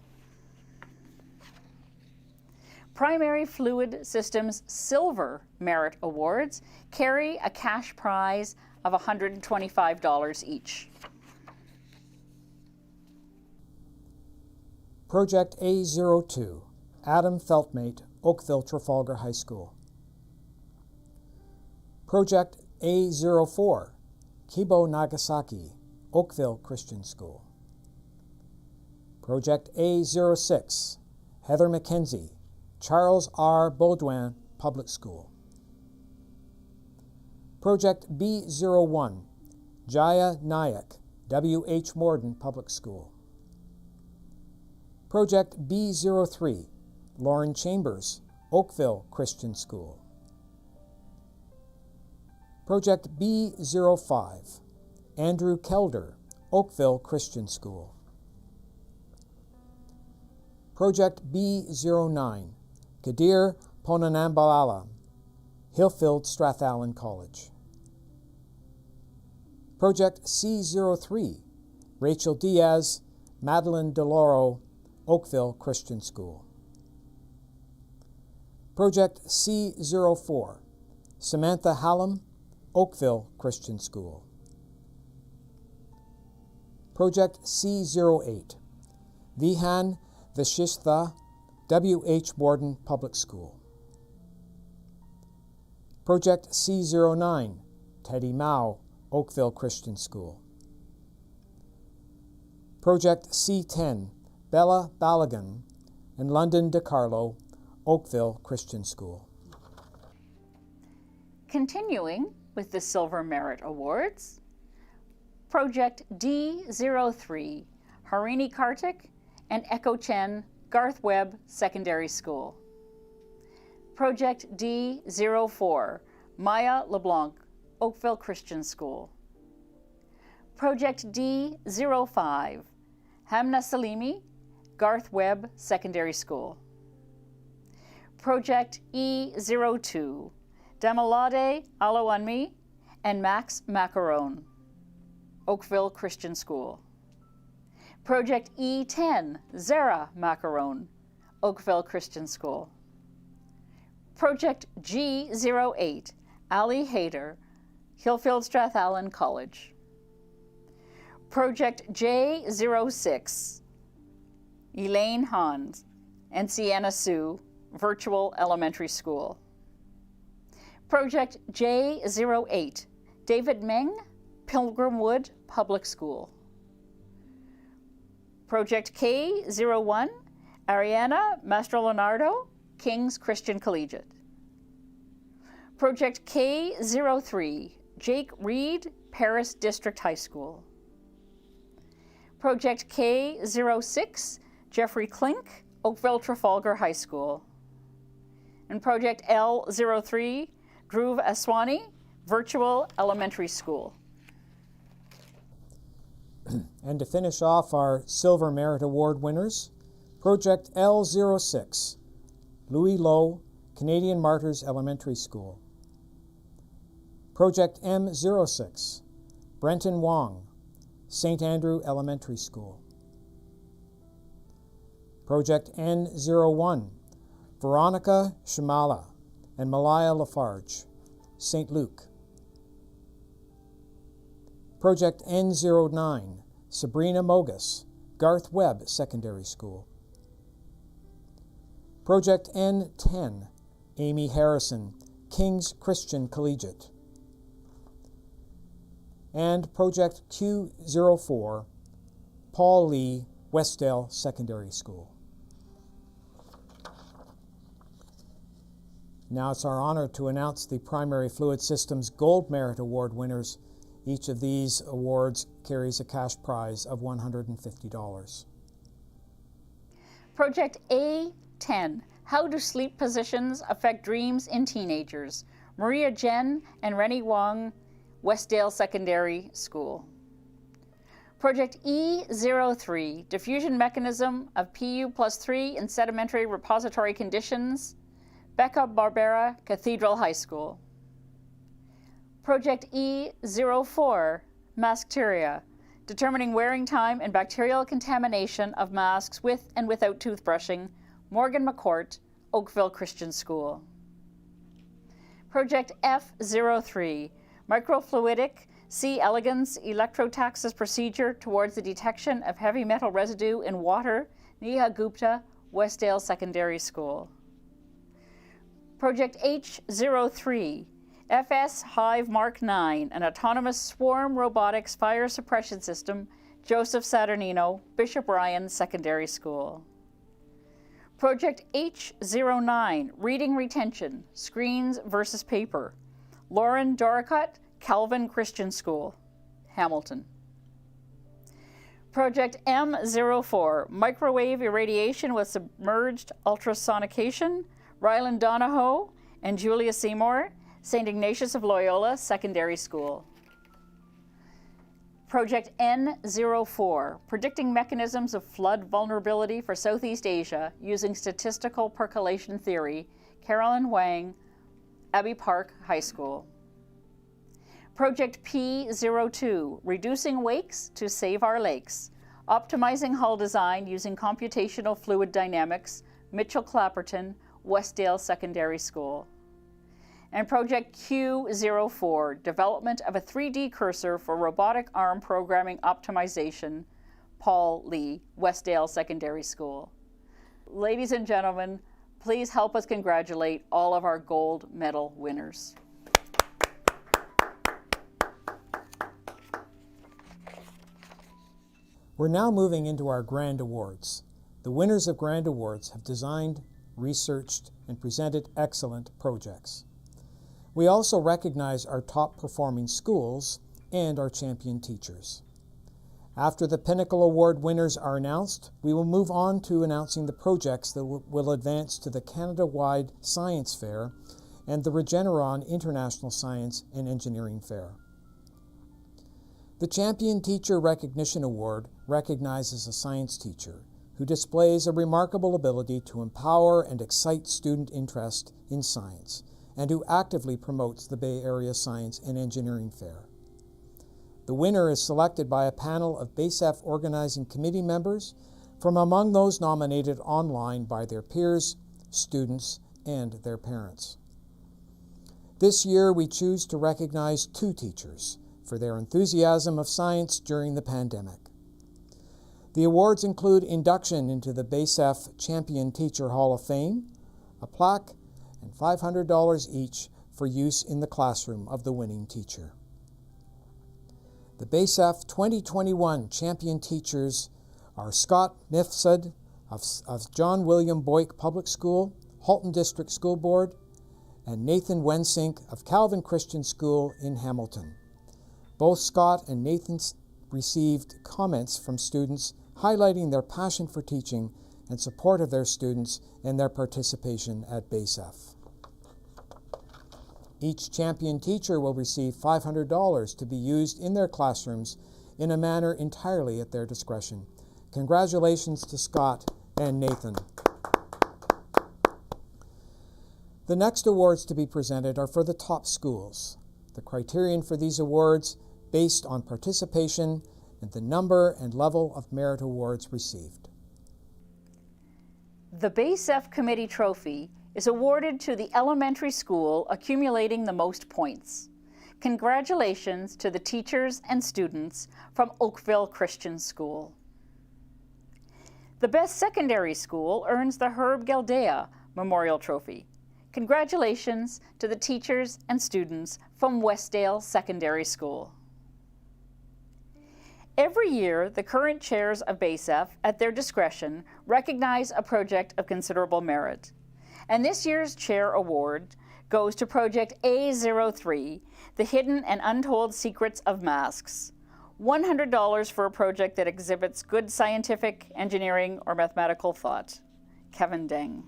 Primary Fluid Systems Silver Merit Awards carry a cash prize of $125 each. Project A02, Adam Feltmate, Oakville Trafalgar High School. Project A04, Kibo Nagasaki, Oakville Christian School. Project A06, Heather McKenzie, Charles R. Baudouin Public School. Project B01, Jaya Nayak, W.H. Morden Public School. Project B03, Lauren Chambers, Oakville Christian School. Project B05, Andrew Kelder, Oakville Christian School. Project B09, Kadir Ponanambalala, Hillfield Strathallan College. Project C03, Rachel Diaz, Madeline DeLauro, Oakville Christian School. Project C04, Samantha Hallam, Oakville Christian School. Project C08, Vihan Vishistha, W.H. Morden Public School. Project C09, Teddy Mao, Oakville Christian School. Project C10, Bella Balagan and London DeCarlo, Oakville Christian School. Continuing with the Silver Merit Awards, Project D03, Harini Kartik and Echo Chen, Garth Webb Secondary School. Project D04, Maya LeBlanc, Oakville Christian School. Project D05, Hamna Salimi, Garth Webb Secondary School. Project E02, Damalade Alawanmi and Max Macaron, Oakville Christian School. Project E10, Zara Macaron, Oakville Christian School. Project G08, Ali Hayder, Hillfield Strathallan College. Project J06, Elaine Hans and Sienna Sue, Virtual Elementary School. Project J08, David Meng, Pilgrimwood Public School. Project K01, Ariana Mastrolonardo, King's Christian Collegiate. Project K03, Jake Reed, Paris District High School. Project K06, Jeffrey Klink, Oakville Trafalgar High School. And Project L03, Dhruv Aswani, Virtual Elementary School. And to finish off our Silver Merit Award winners, Project L06, Louis Lowe, Canadian Martyrs Elementary School. Project M06, Brenton Wong, St. Andrew Elementary School. Project N01, Veronica Shamala and Malaya Lafarge, St. Luke. Project N09, Sabrina Mogus, Garth Webb Secondary School. Project N10, Amy Harrison, King's Christian Collegiate. And Project Q04, Paul Lee, Westdale Secondary School. Now it's our honor to announce the Primary Fluid Systems Gold Merit Award winners. Each of these awards carries a cash prize of $150. Project A10, How Do Sleep Positions Affect Dreams in Teenagers? Maria Jen and Rennie Wong, Westdale Secondary School. Project E03, Diffusion Mechanism of Pu+3 in Sedimentary Repository Conditions, Becca Barbera Cathedral High School. Project E04, Maskteria, Determining Wearing Time and Bacterial Contamination of Masks with and without Toothbrushing, Morgan McCourt, Oakville Christian School. Project F03, Microfluidic C. elegans electrotaxis procedure towards the detection of heavy metal residue in water, Neha Gupta, Westdale Secondary School. Project H03, FS Hive Mark 9, an autonomous swarm robotics fire suppression system, Joseph Saturnino, Bishop Ryan Secondary School. Project H09, Reading Retention, Screens versus Paper, Lauren Doricott, Calvin Christian School, Hamilton. Project M04, Microwave Irradiation with Submerged Ultrasonication, Ryland Donahoe and Julia Seymour, St. Ignatius of Loyola Secondary School. Project N04, Predicting Mechanisms of Flood Vulnerability for Southeast Asia Using Statistical Percolation Theory, Carolyn Wang, Abbey Park High School. Project P02, Reducing Wakes to Save Our Lakes, Optimizing Hull Design Using Computational Fluid Dynamics, Mitchell Clapperton, Westdale Secondary School. And Project Q04, Development of a 3D Cursor for Robotic Arm Programming Optimization, Paul Lee, Westdale Secondary School. Ladies and gentlemen, please help us congratulate all of our gold medal winners. We're now moving into our Grand Awards. The winners of Grand Awards have designed, researched, and presented excellent projects. We also recognize our top-performing schools and our champion teachers. After the Pinnacle Award winners are announced, we will move on to announcing the projects that will advance to the Canada-wide Science Fair and the Regeneron International Science and Engineering Fair. The Champion Teacher Recognition Award recognizes a science teacher who displays a remarkable ability to empower and excite student interest in science and who actively promotes the Bay Area Science and Engineering Fair. The winner is selected by a panel of BASEF organizing committee members from among those nominated online by their peers, students, and their parents. This year, we choose to recognize 2 teachers for their enthusiasm of science during the pandemic. The awards include induction into the BASEF Champion Teacher Hall of Fame, a plaque, and $500 each for use in the classroom of the winning teacher. The BASEF 2021 champion teachers are Scott Mifsud of John William Boyk Public School, Halton District School Board, and Nathan Wensink of Calvin Christian School in Hamilton. Both Scott and Nathan received comments from students highlighting their passion for teaching and support of their students in their participation at BASEF. Each champion teacher will receive $500 to be used in their classrooms in a manner entirely at their discretion. Congratulations to Scott and Nathan. The next awards to be presented are for the top schools. The criterion for these awards based on participation and the number and level of merit awards received. The BASEF Committee Trophy is awarded to the elementary school accumulating the most points. Congratulations to the teachers and students from Oakville Christian School. The best secondary school earns the Herb Galdea Memorial Trophy. Congratulations to the teachers and students from Westdale Secondary School. Every year, the current chairs of BASEF, at their discretion, recognize a project of considerable merit. And this year's Chair Award goes to Project A03, The Hidden and Untold Secrets of Masks. $100 for a project that exhibits good scientific, engineering, or mathematical thought. Kevin Deng.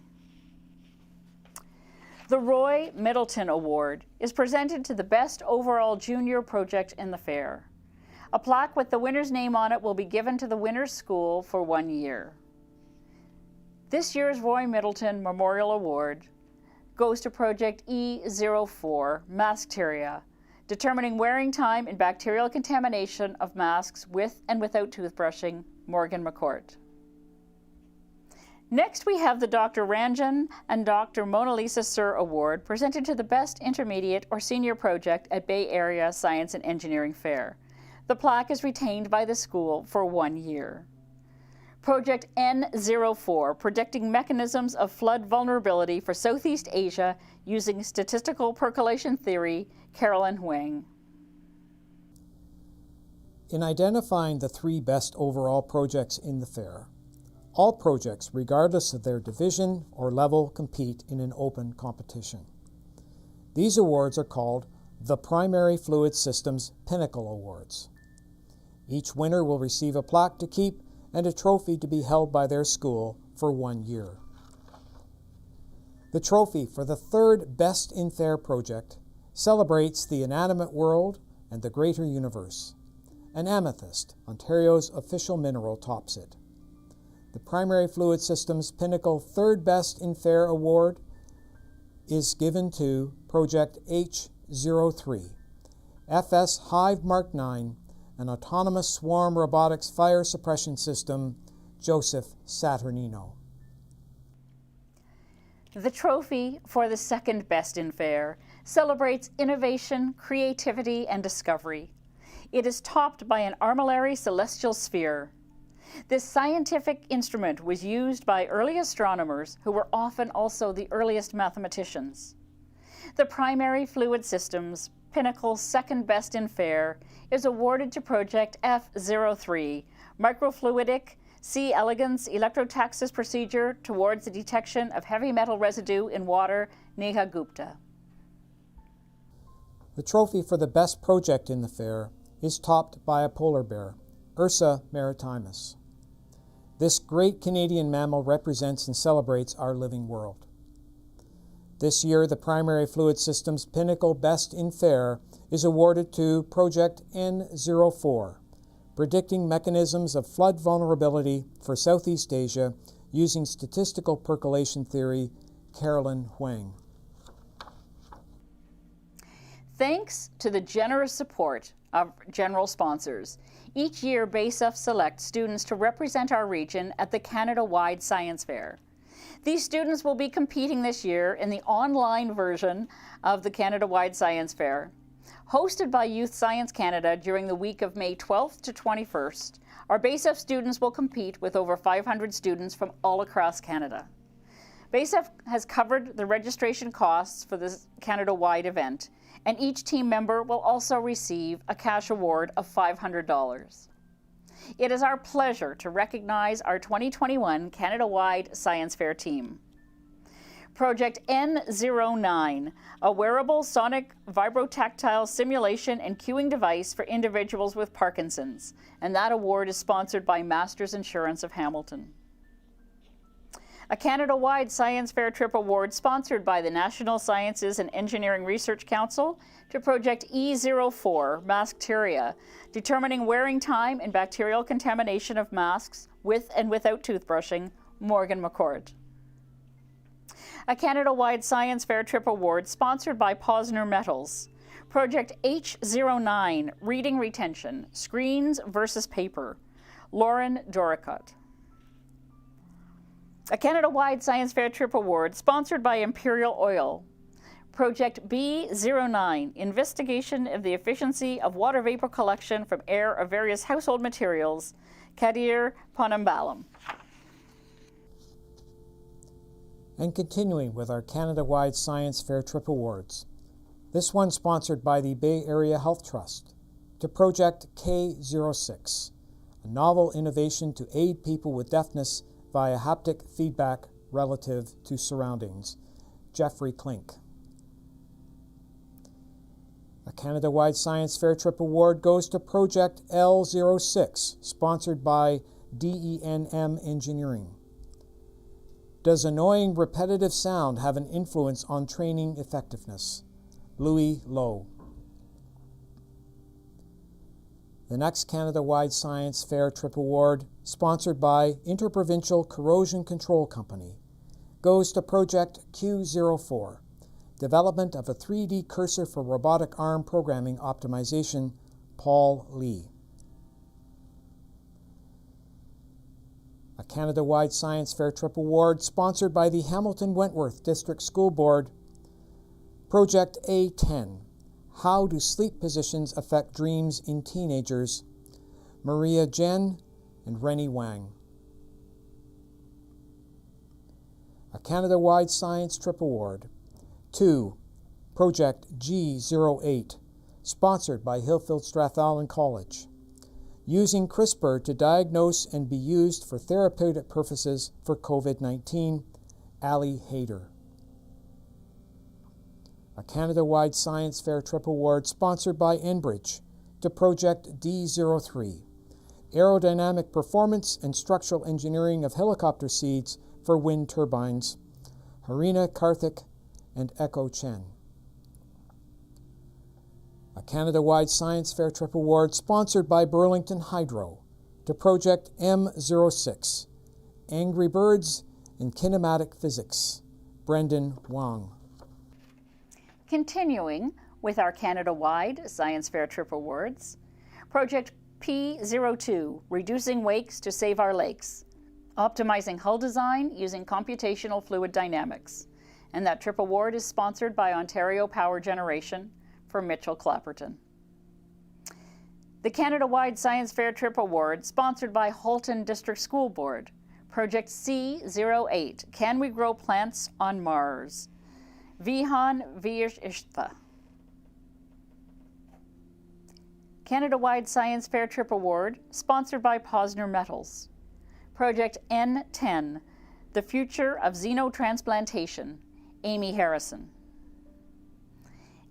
The Roy Middleton Award is presented to the best overall junior project in the fair. A plaque with the winner's name on it will be given to the winner's school for 1 year. This year's Roy Middleton Memorial Award goes to Project E04, Maskteria, determining wearing time and bacterial contamination of masks with and without toothbrushing, Morgan McCourt. Next, we have the Dr. Ranjan and Dr. Mona Lisa Sir Award presented to the best intermediate or senior project at Bay Area Science and Engineering Fair. The plaque is retained by the school for 1 year. Project N04, predicting mechanisms of flood vulnerability for Southeast Asia using statistical percolation theory, Carolyn Wang. In identifying the 3 best overall projects in the fair, all projects, regardless of their division or level, compete in an open competition. These awards are called the Primary Fluid Systems Pinnacle Awards. Each winner will receive a plaque to keep and a trophy to be held by their school for 1 year. The trophy for the 3rd Best in Fair project celebrates the inanimate world and the greater universe. An amethyst, Ontario's official mineral, tops it. The Primary Fluid Systems Pinnacle 3rd Best in Fair Award is given to Project H03, FS Hive Mark 9, an autonomous swarm robotics fire suppression system, Joseph Saturnino. The trophy for the 2nd Best in Fair celebrates innovation, creativity, and discovery. It is topped by an armillary celestial sphere. This scientific instrument was used by early astronomers who were often also the earliest mathematicians. The Primary Fluid Systems Pinnacle 2nd Best in Fair is awarded to Project F03, microfluidic C. elegans electrotaxis procedure towards the detection of heavy metal residue in water, Neha Gupta. The trophy for the best project in the fair is topped by a polar bear, Ursa maritimus. This great Canadian mammal represents and celebrates our living world. This year, the Primary Fluid Systems Pinnacle Best in Fair is awarded to Project N04, predicting mechanisms of flood vulnerability for Southeast Asia using statistical percolation theory, Carolyn Huang. Thanks to the generous support of general sponsors, each year BASEF selects students to represent our region at the Canada-wide Science Fair. These students will be competing this year in the online version of the Canada-wide Science Fair. Hosted by Youth Science Canada during the week of May 12th to 21st, our BASEF students will compete with over 500 students from all across Canada. BASEF has covered the registration costs for this Canada-wide event, and each team member will also receive a cash award of $500. It is our pleasure to recognize our 2021 Canada-wide Science Fair team. Project N09, a wearable sonic vibrotactile simulation and cueing device for individuals with Parkinson's, and that award is sponsored by Masters Insurance of Hamilton. A Canada-wide Science Fair Trip Award sponsored by the National Sciences and Engineering Research Council to Project E04, Maskteria, determining wearing time and bacterial contamination of masks with and without toothbrushing, Morgan McCord. A Canada-wide Science Fair Trip Award sponsored by Posner Metals. Project H09, Reading Retention, Screens versus Paper, Lauren Doricott. A Canada-wide Science Fair Trip Award sponsored by Imperial Oil. Project B09, Investigation of the Efficiency of Water Vapor Collection from Air of Various Household Materials, Kadir Ponambalam. And continuing with our Canada-wide Science Fair Trip Awards, this one sponsored by the Bay Area Health Trust, to Project K06, a novel innovation to aid people with deafness via haptic feedback relative to surroundings, Jeffrey Klink. A Canada-wide Science Fair Trip Award goes to Project L06, sponsored by DENM Engineering. Does annoying repetitive sound have an influence on training effectiveness? Louis Lowe. The next Canada-wide Science Fair Trip Award, sponsored by Interprovincial Corrosion Control Company, goes to Project Q04, development of a 3D cursor for robotic arm programming optimization, Paul Lee. A Canada-wide Science Fair Trip Award, sponsored by the Hamilton Wentworth District School Board, Project A10, How Do Sleep Positions Affect Dreams in Teenagers, Maria Jen and Rennie Wang. A Canada-wide Science Trip Award, to Project G08, sponsored by Hillfield Strathallan College, using CRISPR to diagnose and be used for therapeutic purposes for COVID-19, Ali Hayder. A Canada-wide Science Fair Trip Award sponsored by Enbridge to Project D03, Aerodynamic Performance and Structural Engineering of Helicopter Seats for Wind Turbines, Harina Karthik and Echo Chen. A Canada-wide Science Fair Trip Award sponsored by Burlington Hydro to Project M06, Angry Birds and Kinematic Physics, Brendan Wang. Continuing with our Canada-wide Science Fair Trip Awards, Project P02, Reducing Wakes to Save Our Lakes, optimizing hull design using computational fluid dynamics. And that trip award is sponsored by Ontario Power Generation for Mitchell Clapperton. The Canada-wide Science Fair Trip Award, sponsored by Halton District School Board, Project C08, Can We Grow Plants on Mars? Vihan Vishta. Canada-wide Science Fair Trip Award, sponsored by Posner Metals. Project N10, The Future of Xenotransplantation, Amy Harrison.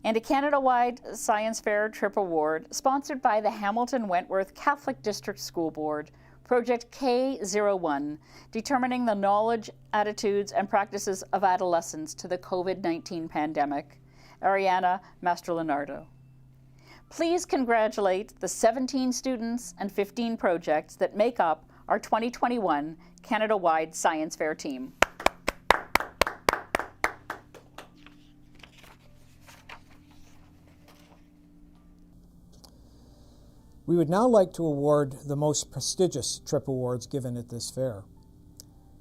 And a Canada-wide Science Fair Trip Award, sponsored by the Hamilton Wentworth Catholic District School Board, Project K01, determining the knowledge, attitudes, and practices of adolescents to the COVID-19 pandemic, Ariana Mastrolonardo. Please congratulate the 17 students and 15 projects that make up our 2021 Canada-wide Science Fair team. We would now like to award the most prestigious trip awards given at this fair.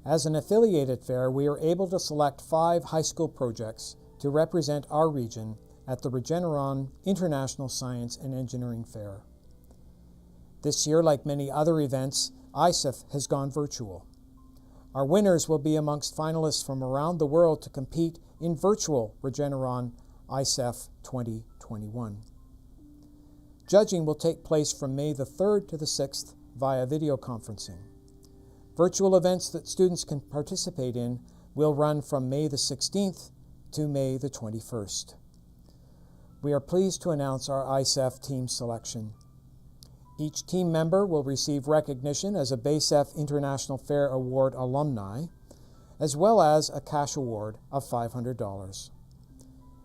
As an affiliated fair, we are able to select 5 high school projects to represent our region at the Regeneron International Science and Engineering Fair. This year, like many other events, ISEF has gone virtual. Our winners will be amongst finalists from around the world to compete in virtual Regeneron ISEF 2021. Judging will take place from May the 3rd to the 6th via video conferencing. Virtual events that students can participate in will run from May the 16th to May the 21st. We are pleased to announce our ISEF team selection. Each team member will receive recognition as a BASEF International Fair Award alumni, as well as a cash award of $500.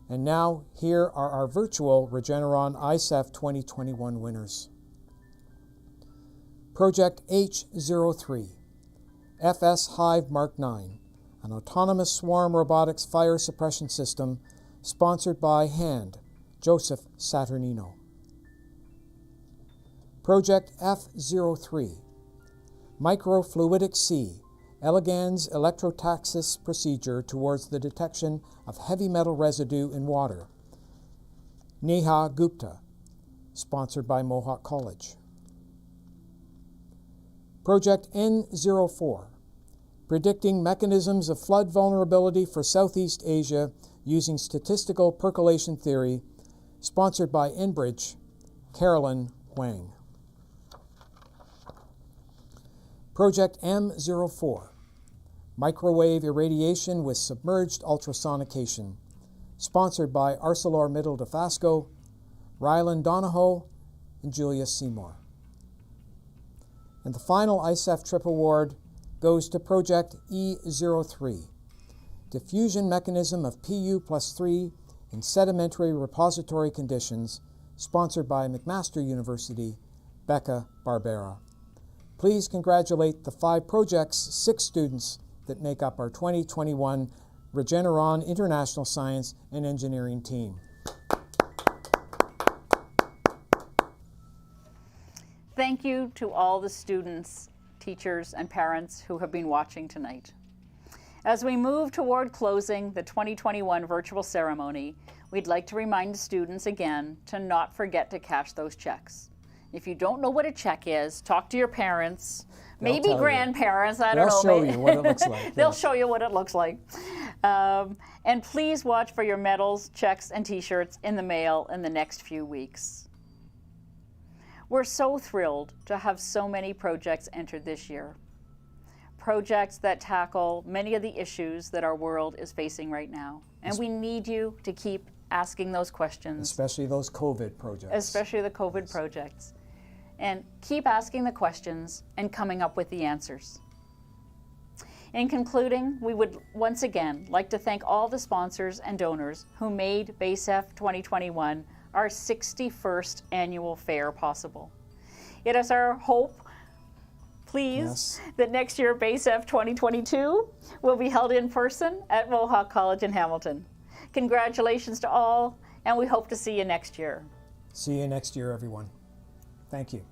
And now, here are our virtual Regeneron ISEF 2021 winners. Project H03, FS Hive Mark 9, an autonomous swarm robotics fire suppression system sponsored by HAND, Joseph Saturnino. Project F03, Microfluidic C, Elegans electrotaxis procedure towards the detection of heavy metal residue in water. Neha Gupta, sponsored by Mohawk College. Project N04, predicting mechanisms of flood vulnerability for Southeast Asia using statistical percolation theory, sponsored by Enbridge, Carolyn Wang. Project M04, microwave irradiation with submerged ultrasonication, sponsored by ArcelorMittal Dofasco, Ryland Donahoe, and Julia Seymour. And the final ISEF Trip Award goes to Project E03, diffusion mechanism of Pu+3 in sedimentary repository conditions, sponsored by McMaster University, Becca Barbera. Please congratulate the 5 projects, 6 students that make up our 2021 Regeneron International Science and Engineering team. Thank you to all the students, teachers, and parents who have been watching tonight. As we move toward closing the 2021 virtual ceremony, we'd like to remind students again to not forget to cash those checks. If you don't know what a check is, talk to your parents, maybe grandparents, I don't know. They'll show you what it looks like. They'll show you what it looks like. And please watch for your medals, checks, and t-shirts in the mail in the next few weeks. We're so thrilled to have so many projects entered this year. Projects that tackle many of the issues that our world is facing right now. And we need you to keep asking those questions. Especially those COVID projects. Especially the COVID projects. And keep asking the questions and coming up with the answers. In concluding, we would once again like to thank all the sponsors and donors who made BASEF 2021 our 61st annual fair possible. It is our hope, please, that next year BASEF 2022 will be held in person at Mohawk College in Hamilton. Congratulations to all, and we hope to see you next year. See you next year, everyone. Thank you.